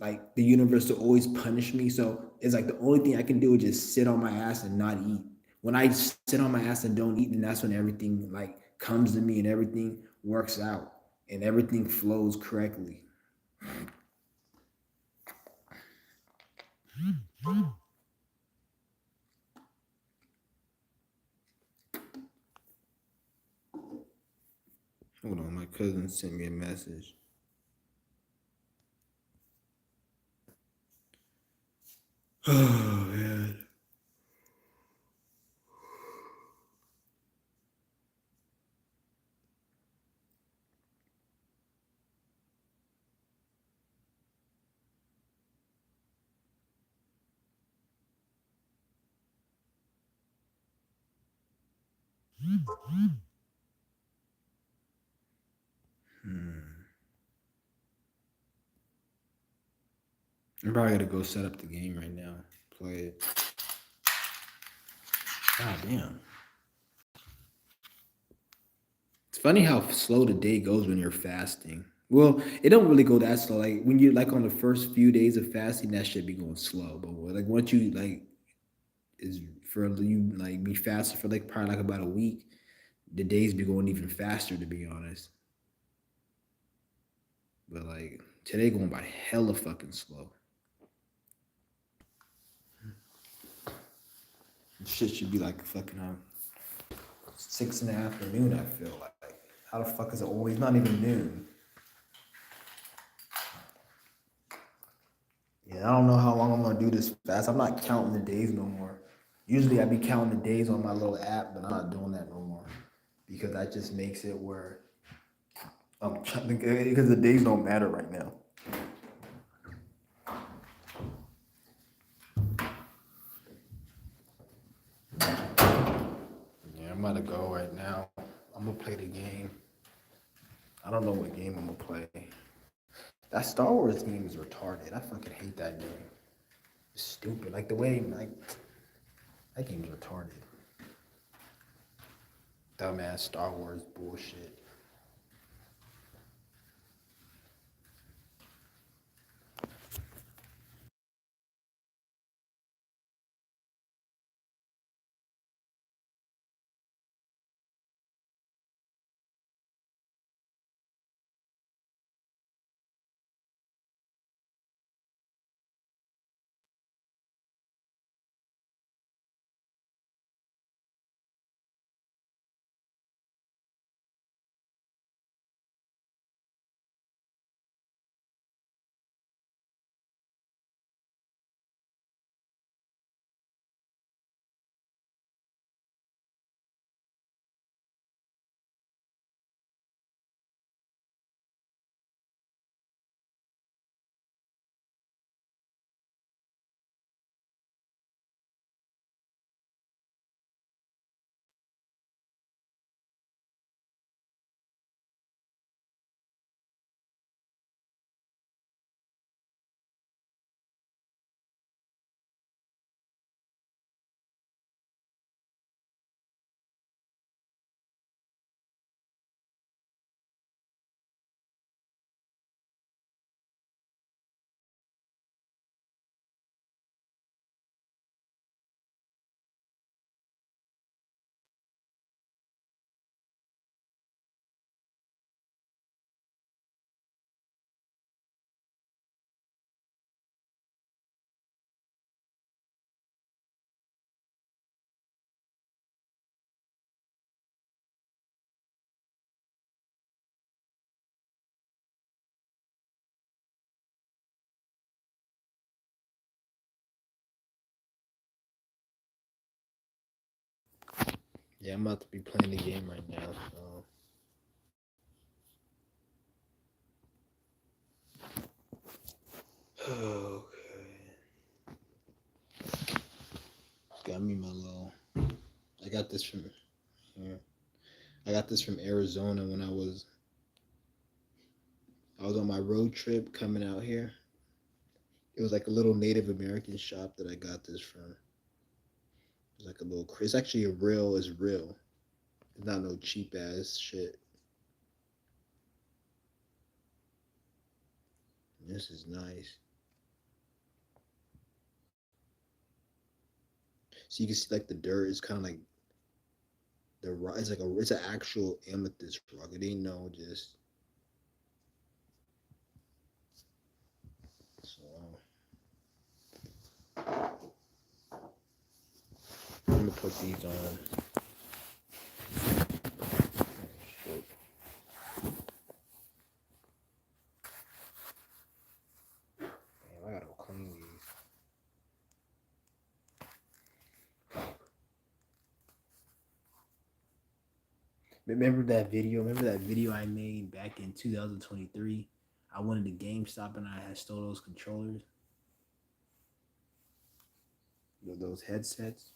Like the universe will always punish me. So it's like the only thing I can do is just sit on my ass and not eat. When I sit on my ass and don't eat, then that's when everything like comes to me and everything works out and everything flows correctly. Hold on, my cousin sent me a message. Oh man. I'm probably gonna go set up the game right now. Play it. God damn. It's funny how slow the day goes when you're fasting. Well, it don't really go that slow. Like when you like on the first few days of fasting, that should be going slow. But like once you like is for you like be fasting for like probably like about a week, the days be going even faster to be honest. But like today going by hella fucking slow. Shit should be like fucking 6 in the afternoon. I feel like how the fuck is it always not even noon? Yeah, I don't know how long I'm gonna do this fast. I'm not counting the days no more. Usually I be counting the days on my little app, but I'm not doing that no more because that just makes it where because the days don't matter right now. Yeah, I'm about to go right now. I'm gonna play the game. I don't know what game I'm gonna play. That Star Wars game is retarded. I fucking hate that game. It's stupid. Like the way like that game's retarded. Dumbass Star Wars bullshit. Yeah, I'm about to be playing the game right now. So. Okay. Got me my little. I got this from. Yeah, I got this from Arizona when I was on my road trip coming out here. It was like a little Native American shop that I got this from. It's like a little. It's actually a real. It's real. It's not no cheap ass shit. This is nice. So you can see like the dirt is kind of like the rock. It's like it's an actual amethyst rock. It ain't no just. So I'm gonna put these on. Shit. Damn, I gotta clean these. Remember that video? Remember that video I made back in 2023? I went into GameStop and I had stole those controllers, those headsets.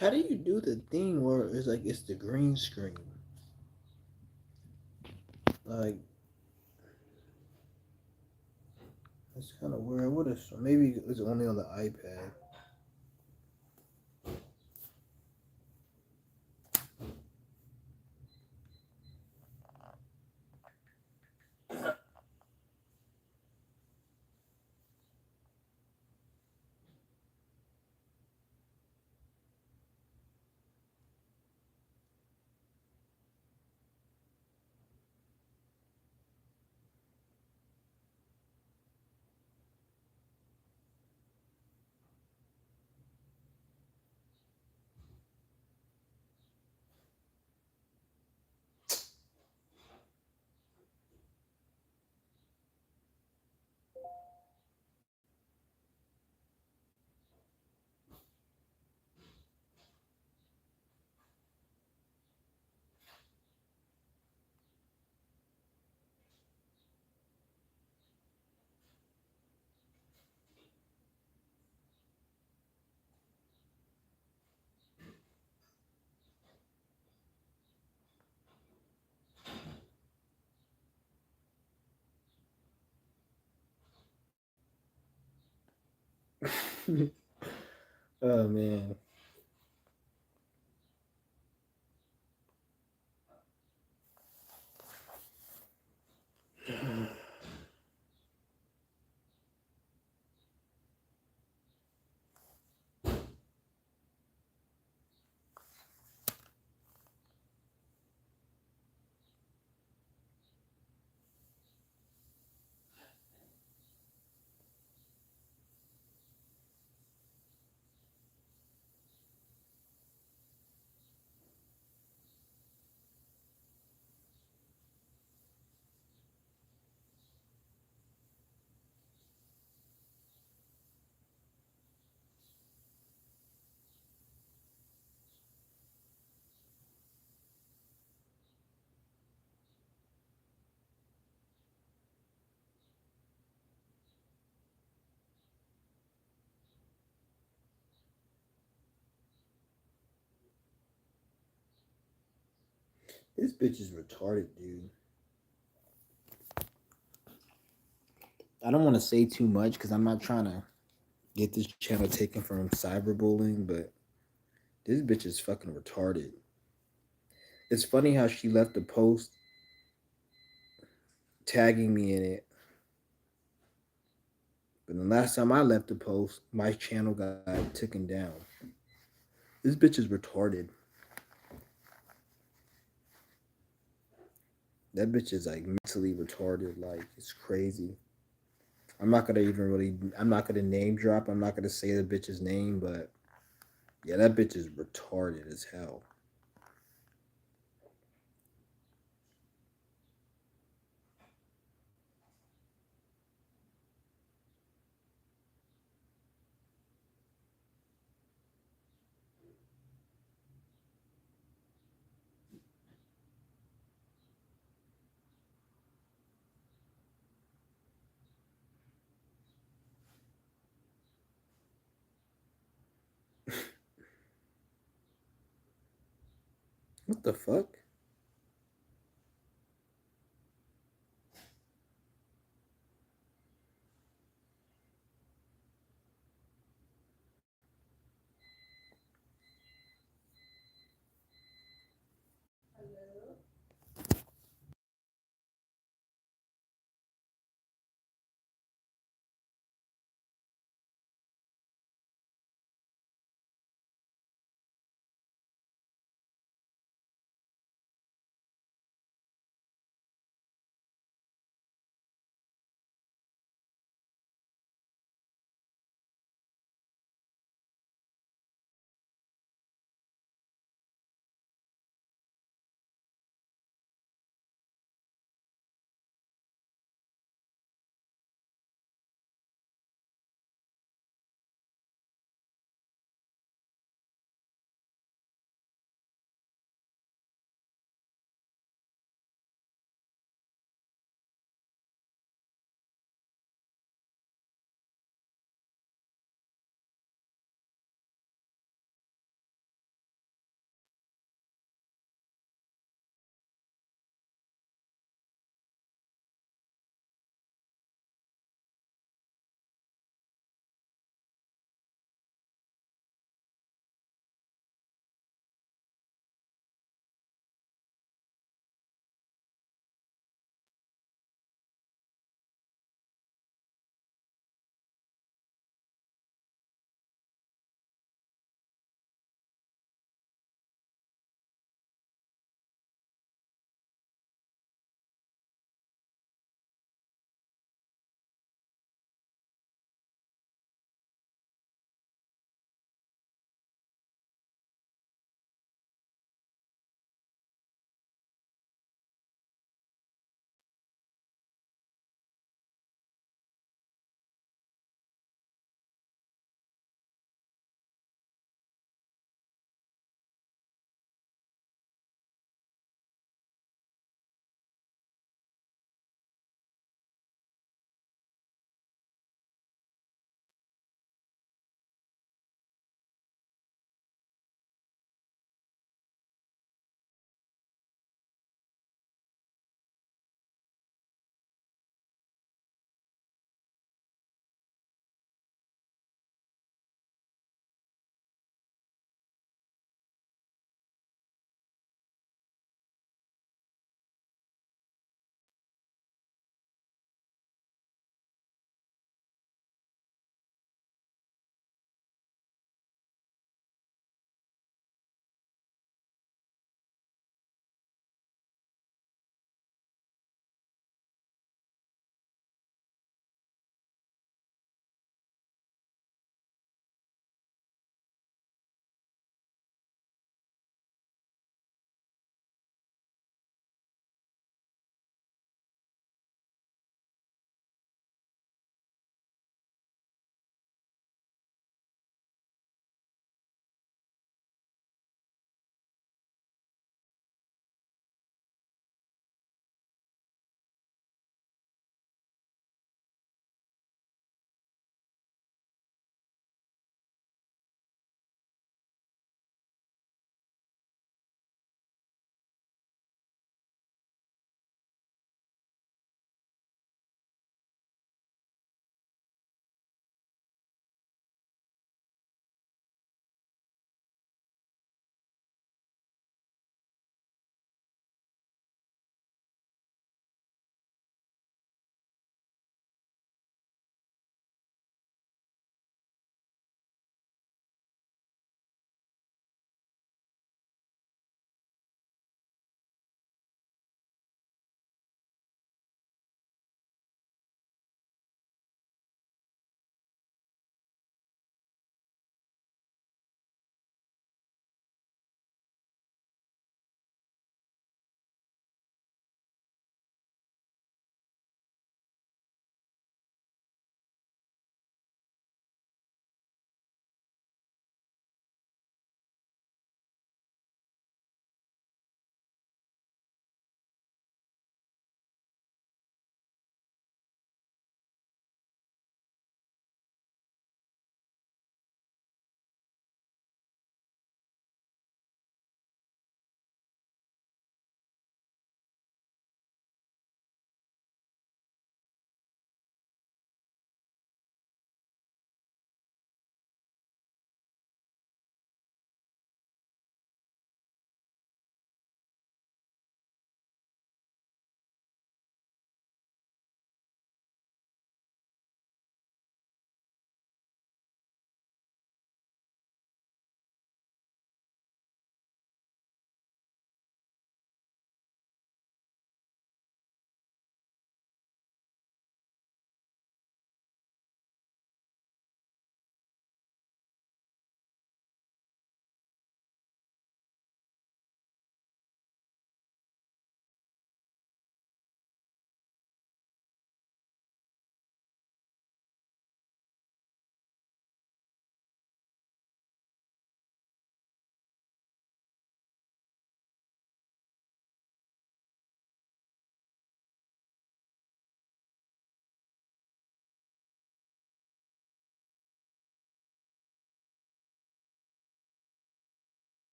How do you do the thing where it's like it's the green screen? Like that's kind of weird. What is maybe it's only on the iPad. Oh man. This bitch is retarded, dude. I don't want to say too much because I'm not trying to get this channel taken from cyberbullying, but this bitch is fucking retarded. It's funny how she left a post tagging me in it, but the last time I left a post, my channel got taken down. This bitch is retarded. That bitch is like mentally retarded. Like it's crazy. I'm not gonna even really. I'm not gonna name drop. I'm not gonna say the bitch's name, but yeah, that bitch is retarded as hell. What the fuck?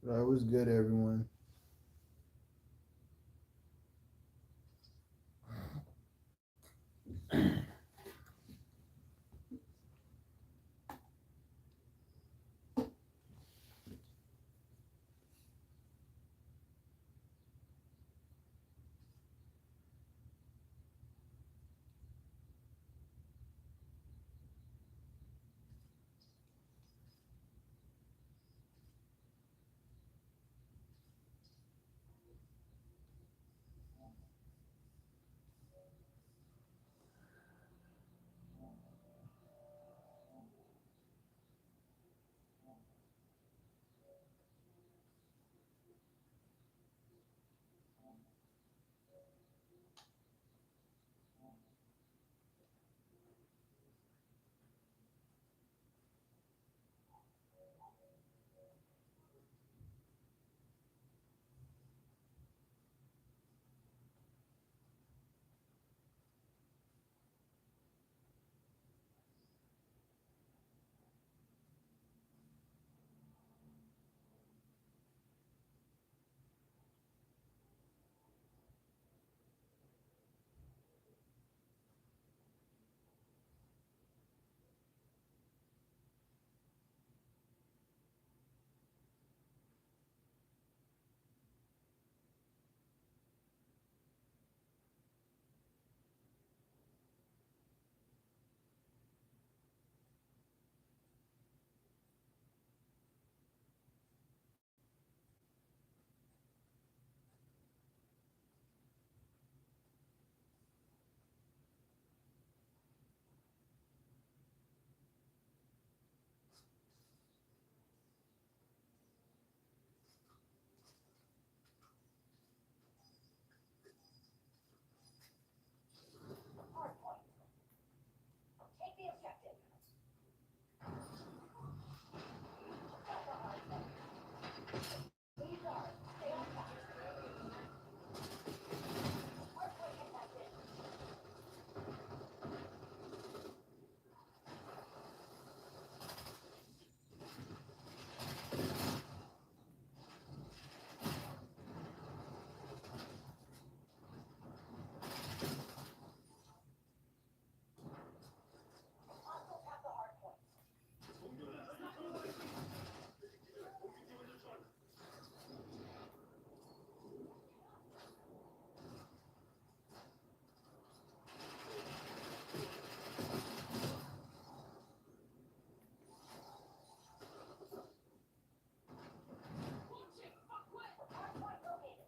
That was good, everyone.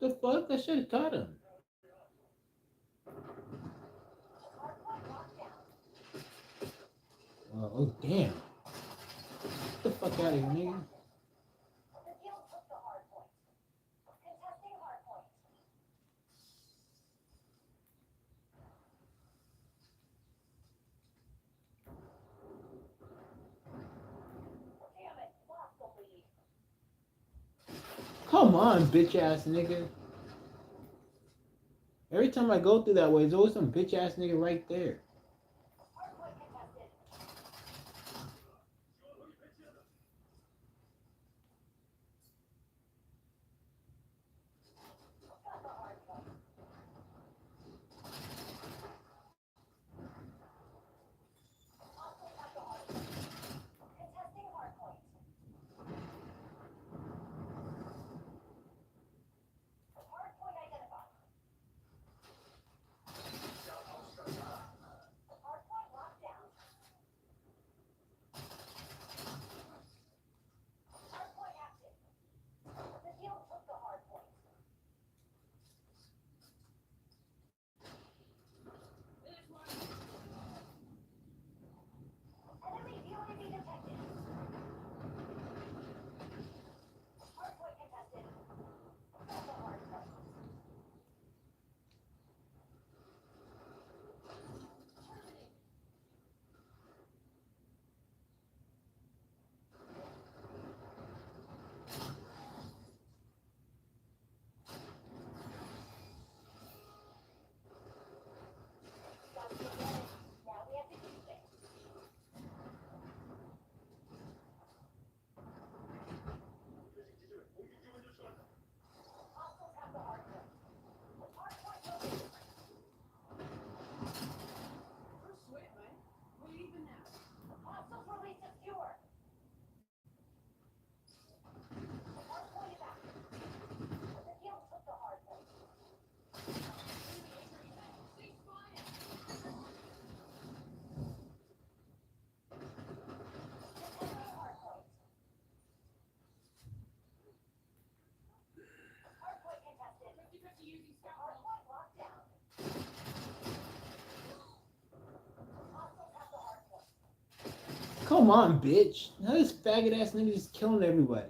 The fuck? I should have caught him. Oh, damn. Get the fuck out of here, nigga. Come on, bitch ass nigga. Every time I go through that way, there's always some bitch ass nigga right there. Come on, bitch. Now this faggot ass nigga just killing everybody.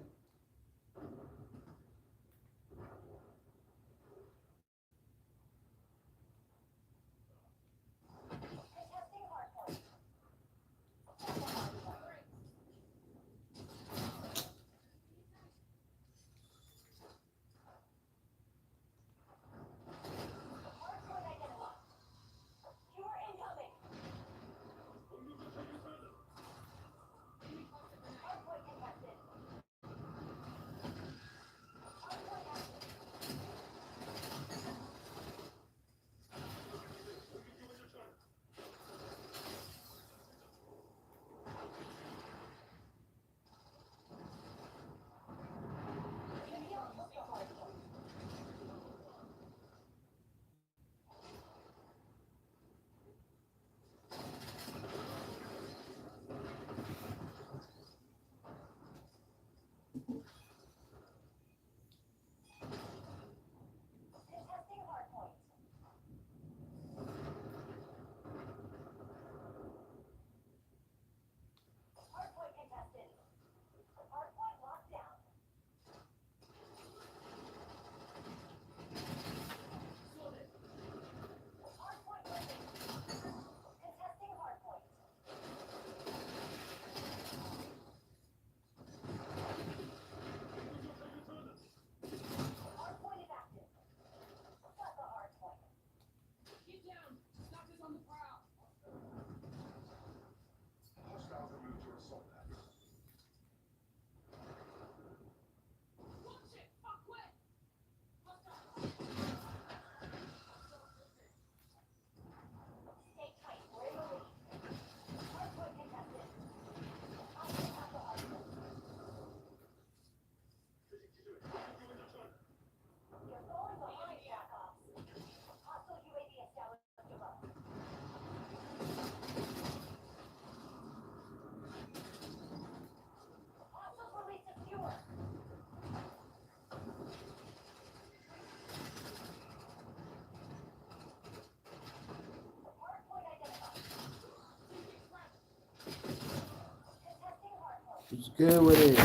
It's good with it.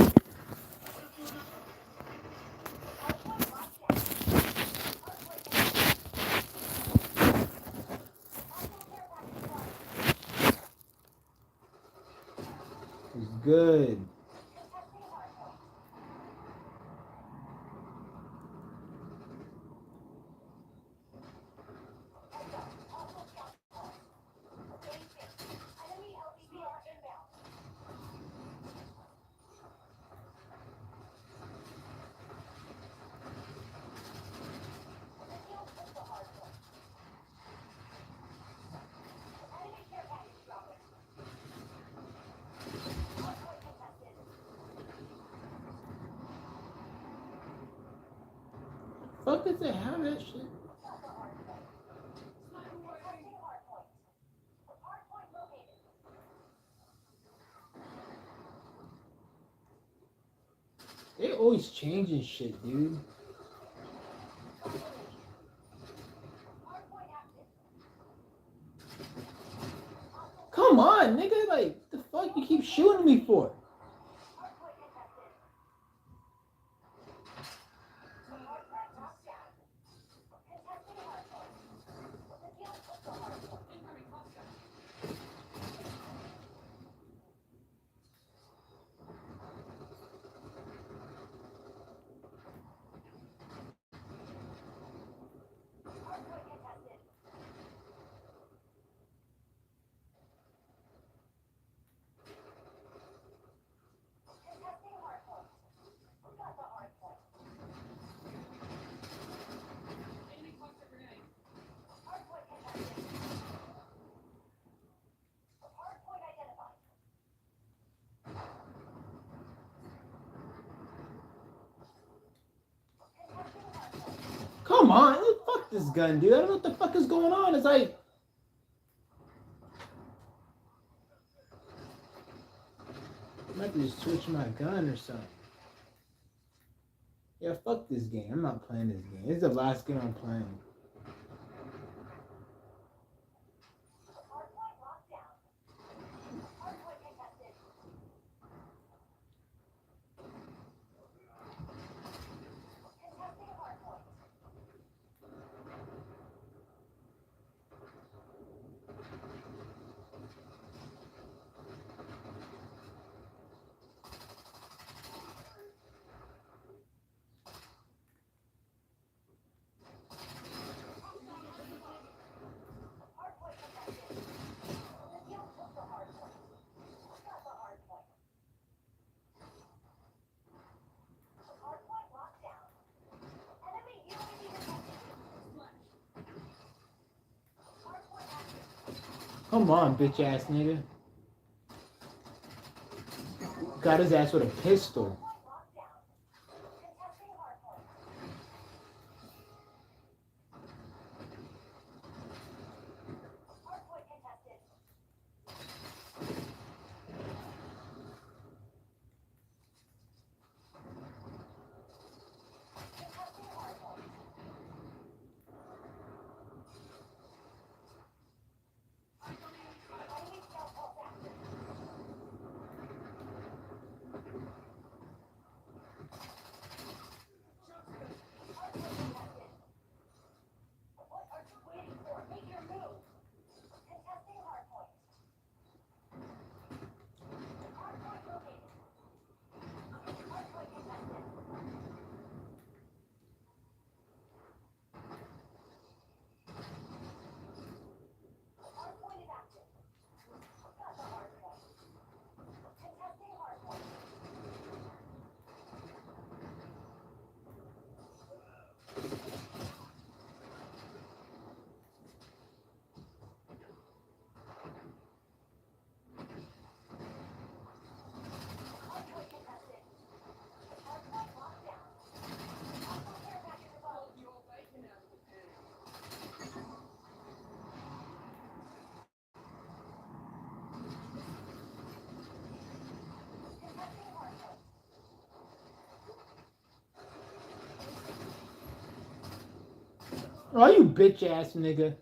It's good. Fuck is it? How that shit? They always changing shit, dude. Come on, nigga. Like, the fuck you keep shooting me for? Come on, fuck this gun, dude. I don't know what the fuck is going on. It's like, I might just switch my gun or something. Yeah, fuck this game. I'm not playing this game. It's the last game I'm playing. Come on, bitch ass nigga. Got his ass with a pistol. Oh, you bitch ass nigga.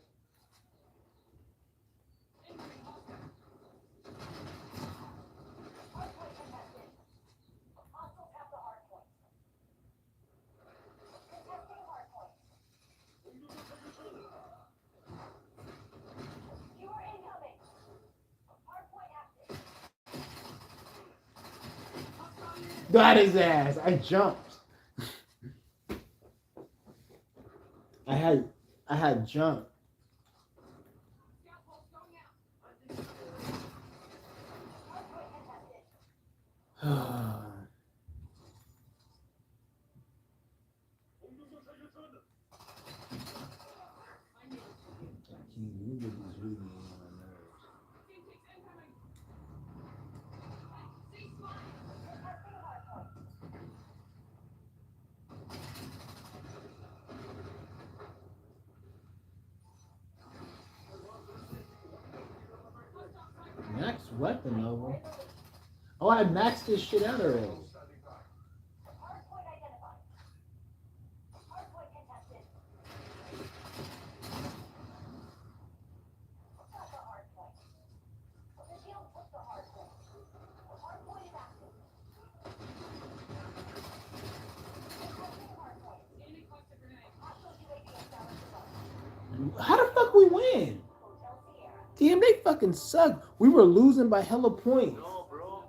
Got his ass. I jumped. I had jumped. Max weapon level. Oh, I maxed this shit out already. How the fuck we win? Damn, they fucking suck. We were losing by hella points. No, bro.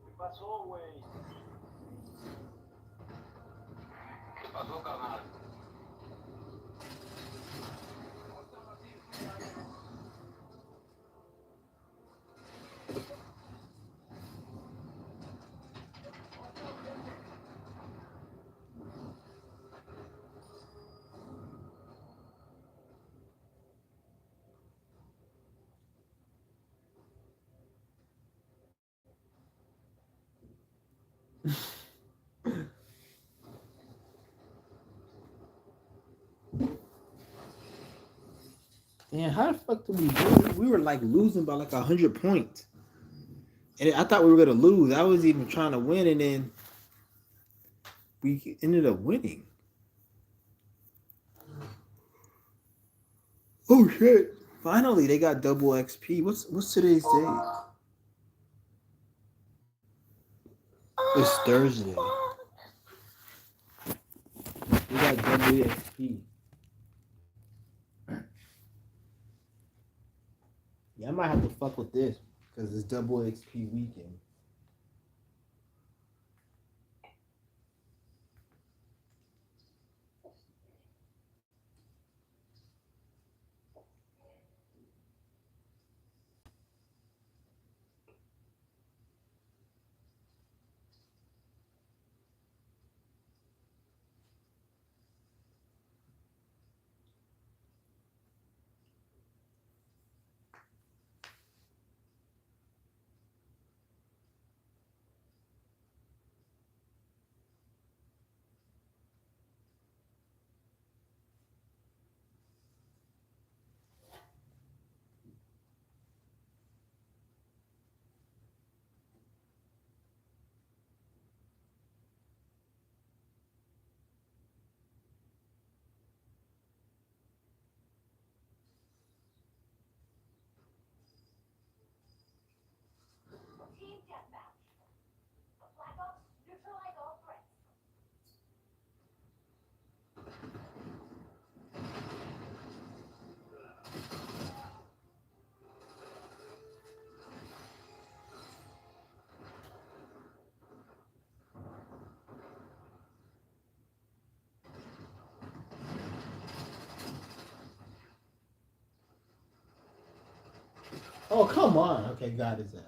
¿Qué pasó, güey? ¿Qué pasó, carnal? Man, how the fuck did we do? We were like losing by like 100 points. And I thought we were gonna lose. I was even trying to win, and then we ended up winning. Oh shit. Finally they got double XP. What's today's date? It's Thursday. We got double XP. Yeah, I might have to fuck with this because it's double XP weekend. Oh, come on. Okay, got his ass.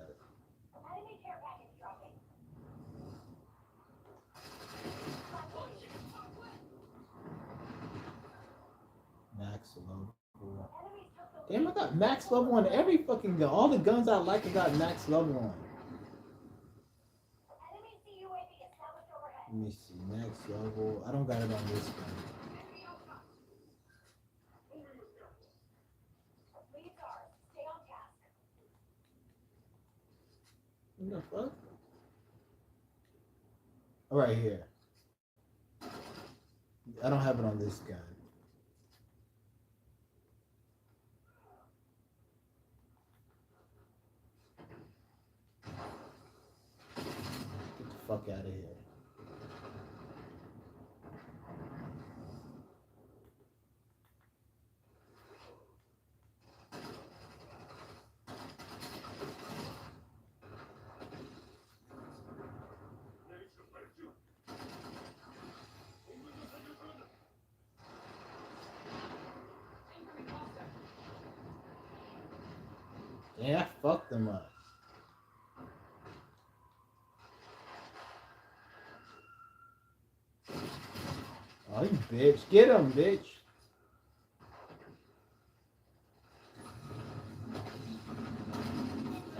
Max level. Damn, I got max level on every fucking gun. All the guns I like, I got max level on. Let me see, max level. I don't got it on this gun. What the fuck? Right here. I don't have it on this gun. Get the fuck out of here. Yeah, I fucked them up. Oh, you bitch. Get him, bitch.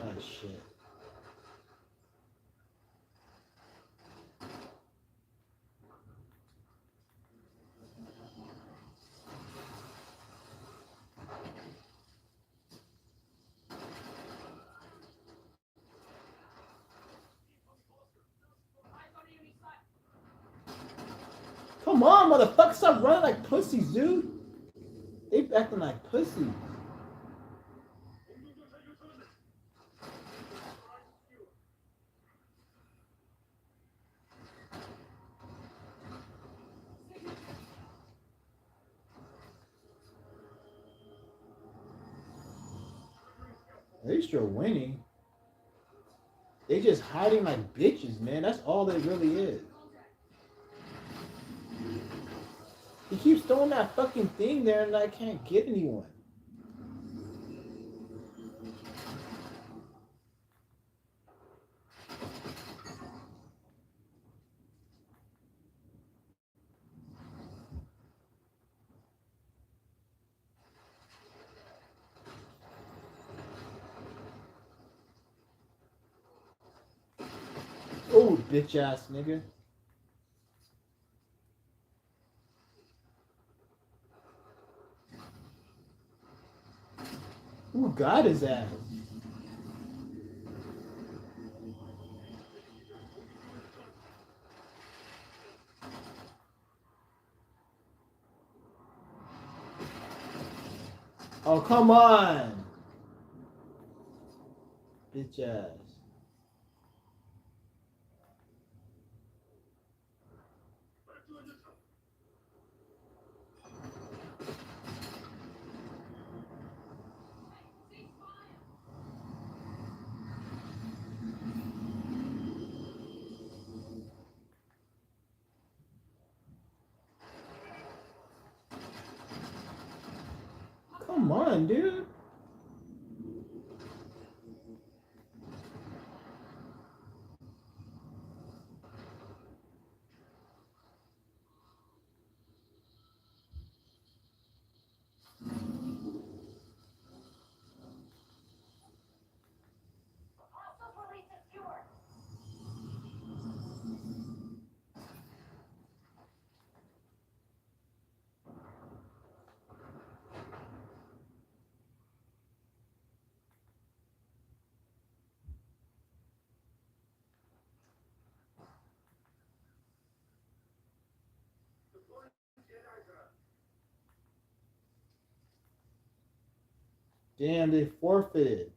Oh, shit. Come on, motherfucker. Stop running like pussies, dude. They acting like pussies. At least you're winning. They just hiding like bitches, man. That's all it really is. He keeps throwing that fucking thing there and I can't get anyone. Oh, bitch ass nigga. Who got his ass? Oh, come on. Bitch ass. Come on, dude. Damn, they forfeited.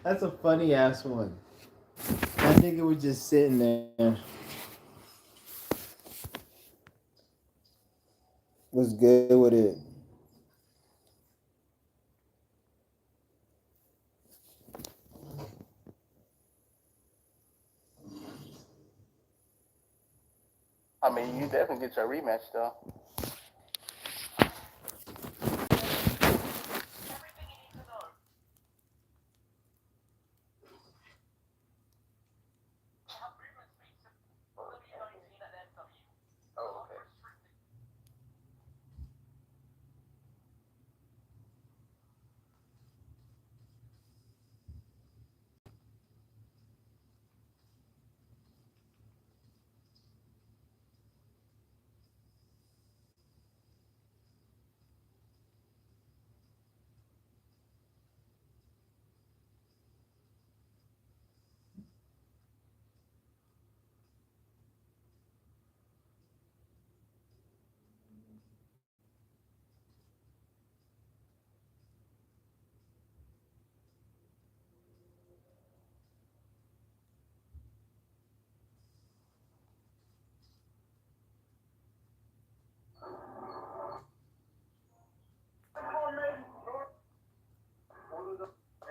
That's a funny ass one. I think it was just sitting there. Was good with it. I mean, you definitely get your rematch though. Oh, okay.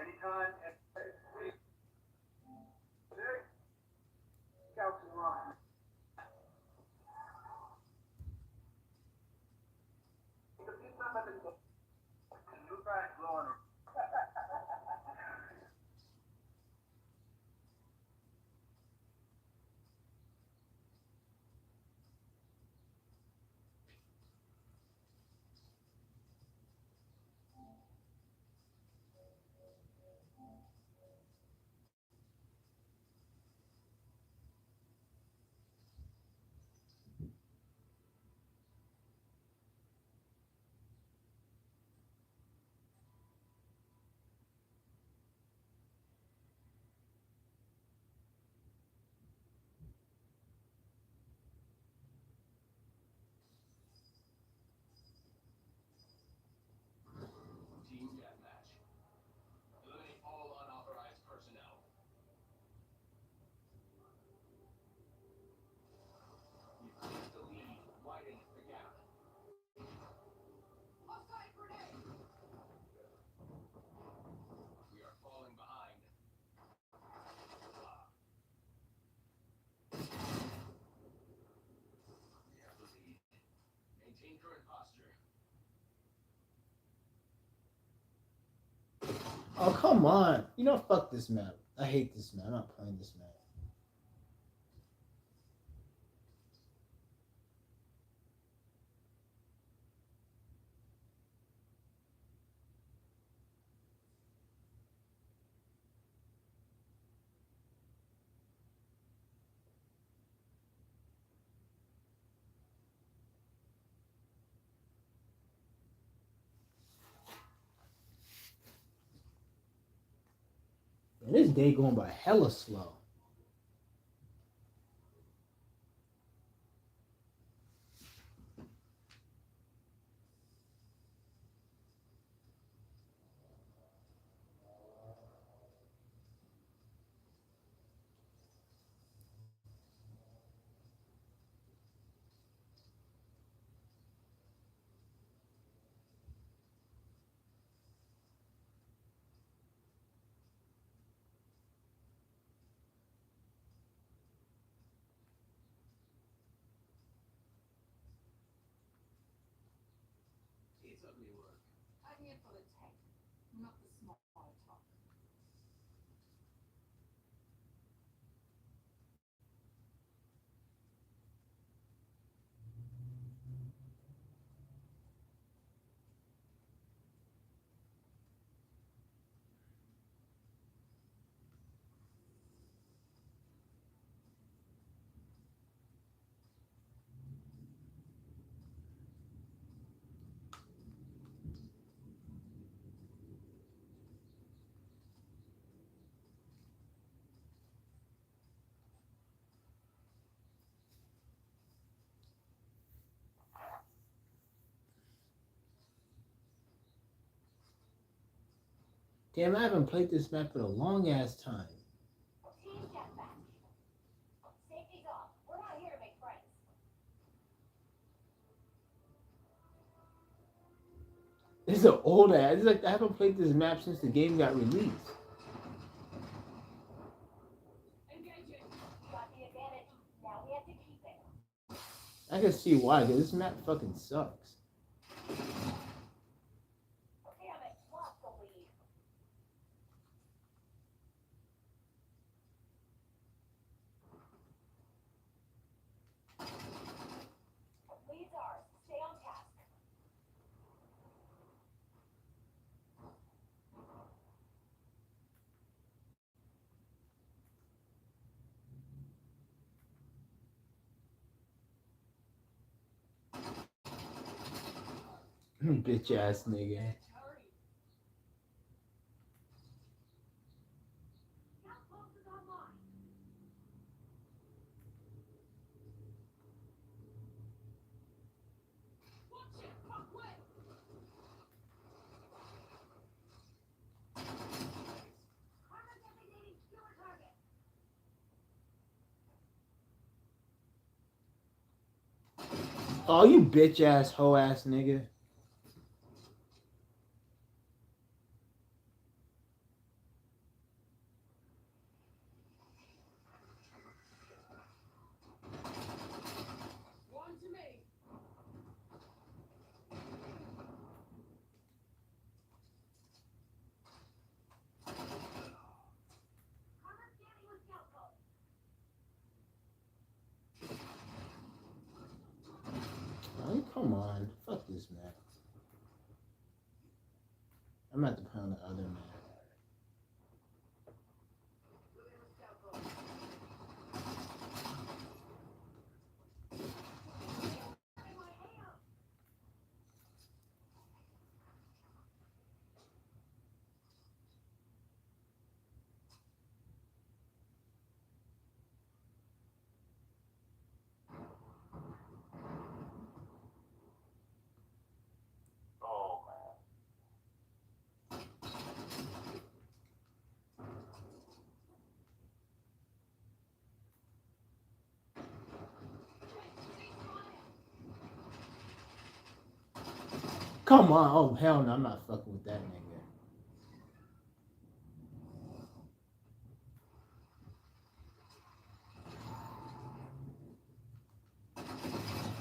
Anytime. Team deathmatch. Eliminate all unauthorized personnel. You take the lead, widen the gap. We are falling behind. We have the lead. Maintain current posture. Oh come on! You know, fuck this map. I hate this map. I'm not playing this map. And this day going by hella slow. It's ugly work. I'm here for the tech, not the small talk. Damn, I haven't played this map in a long ass time. Team deathmatch. Safety's off. We're not here to make friends. This is an old ass. It's like I haven't played this map since the game got released. Engaging. Got the advantage. Now we have to keep it. I can see why, because this map fucking sucks. Damn it. Lost the lead. Lead's ours. Stay on task. Bitch ass nigga. Outpost is online. Watch it. Fuck way. Karma designating killer target. Oh, you bitch ass hoe ass nigga. One to me. Karma scanning with scout code. Oh, come on. Fuck this map. I'm at the play on the other map. Oh man. Come on. Oh, hell no. I'm not fucking with that nigga.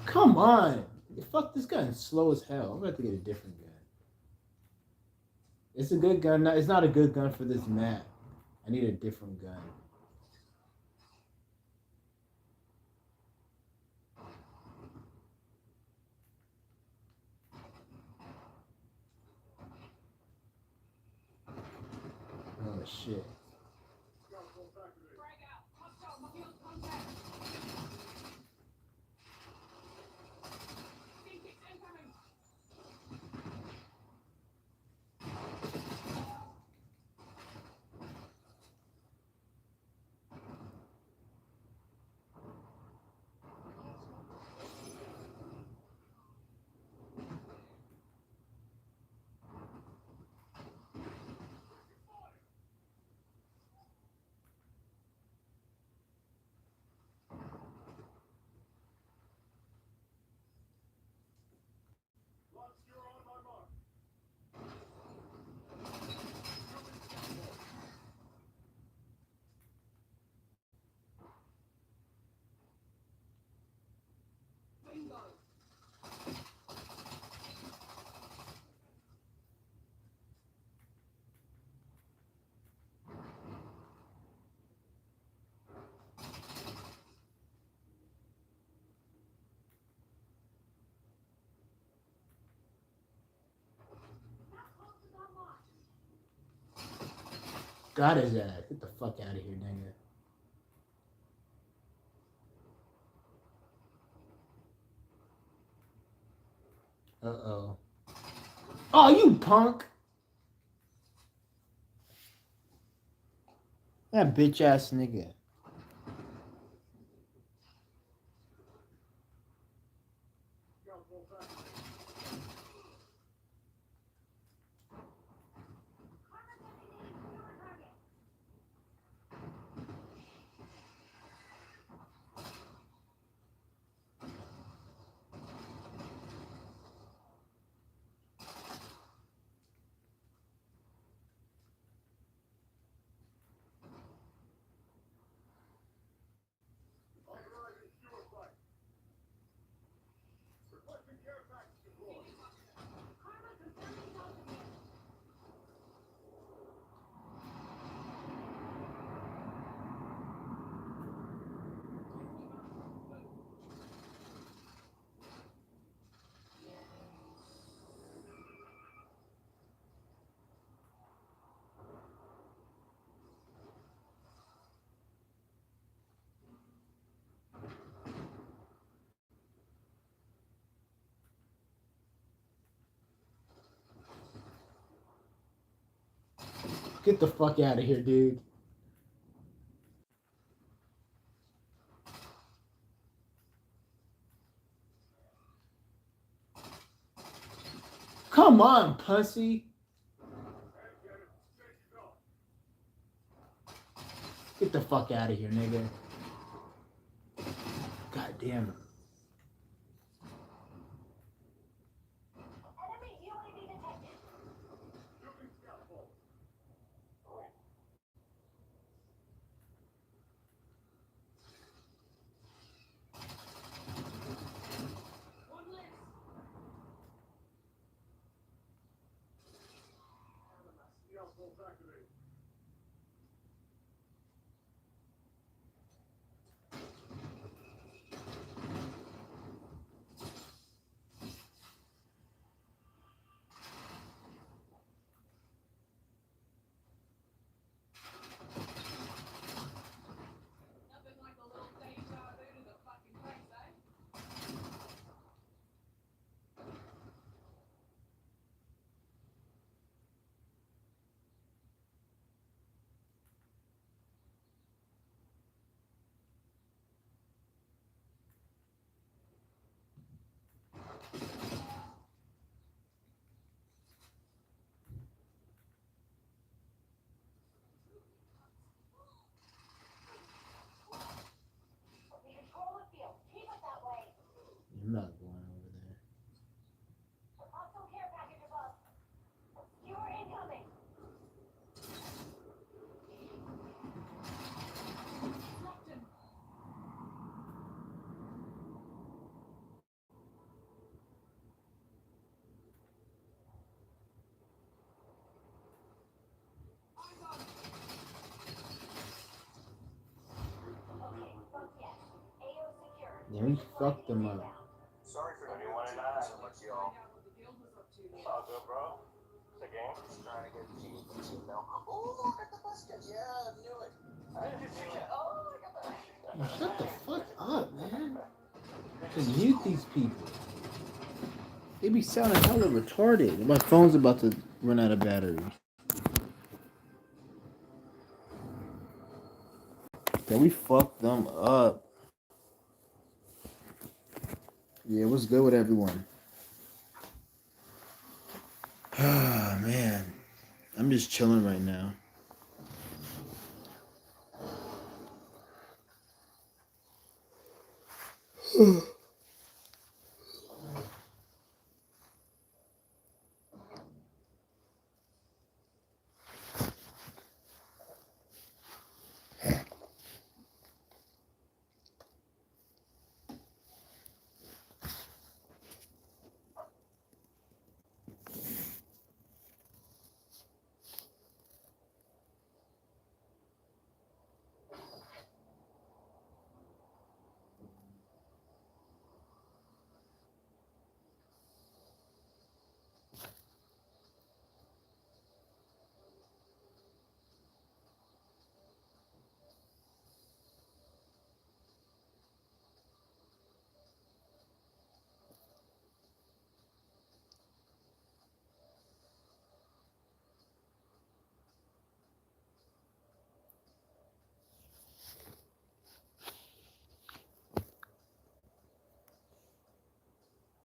Come on. Fuck, this gun is slow as hell. I'm about to get a different gun. It's a good gun. It's not a good gun for this map. I need a different gun. Oh shit. Frag out. Hostile field contact. Phoenix incoming. Bingo. Outpost is online. Got his ass. Get the fuck out of here, nigga. Uh-oh. Oh, you punk! That bitch ass nigga. Karma Get the fuck out of here, dude. Come on, pussy. Get the fuck out of here, nigga. God damn it. Enemy UAV detected. Nothing like a little deja vu to the fucking face, eh? We control the field. Keep it that way. I'm not going over there. Hostile care package above. Skewer incoming. Captain, Okay, fuck yes. AO secured. Yeah, we fucked them up. Sorry for 21 and 9. So much, y'all. find out what the guild was up to. It's all good, bro. It's a game. Just trying to get the team now. Oh, look at the basket. Yeah, I knew it. I didn't see it. Oh, look at that. Shut the fuck up, man. Just mute these people. They be sounding hella retarded. My phone's about to run out of battery. Yeah, we fucked them up. Yeah, what's good with everyone? Ah, man. I'm just chilling right now.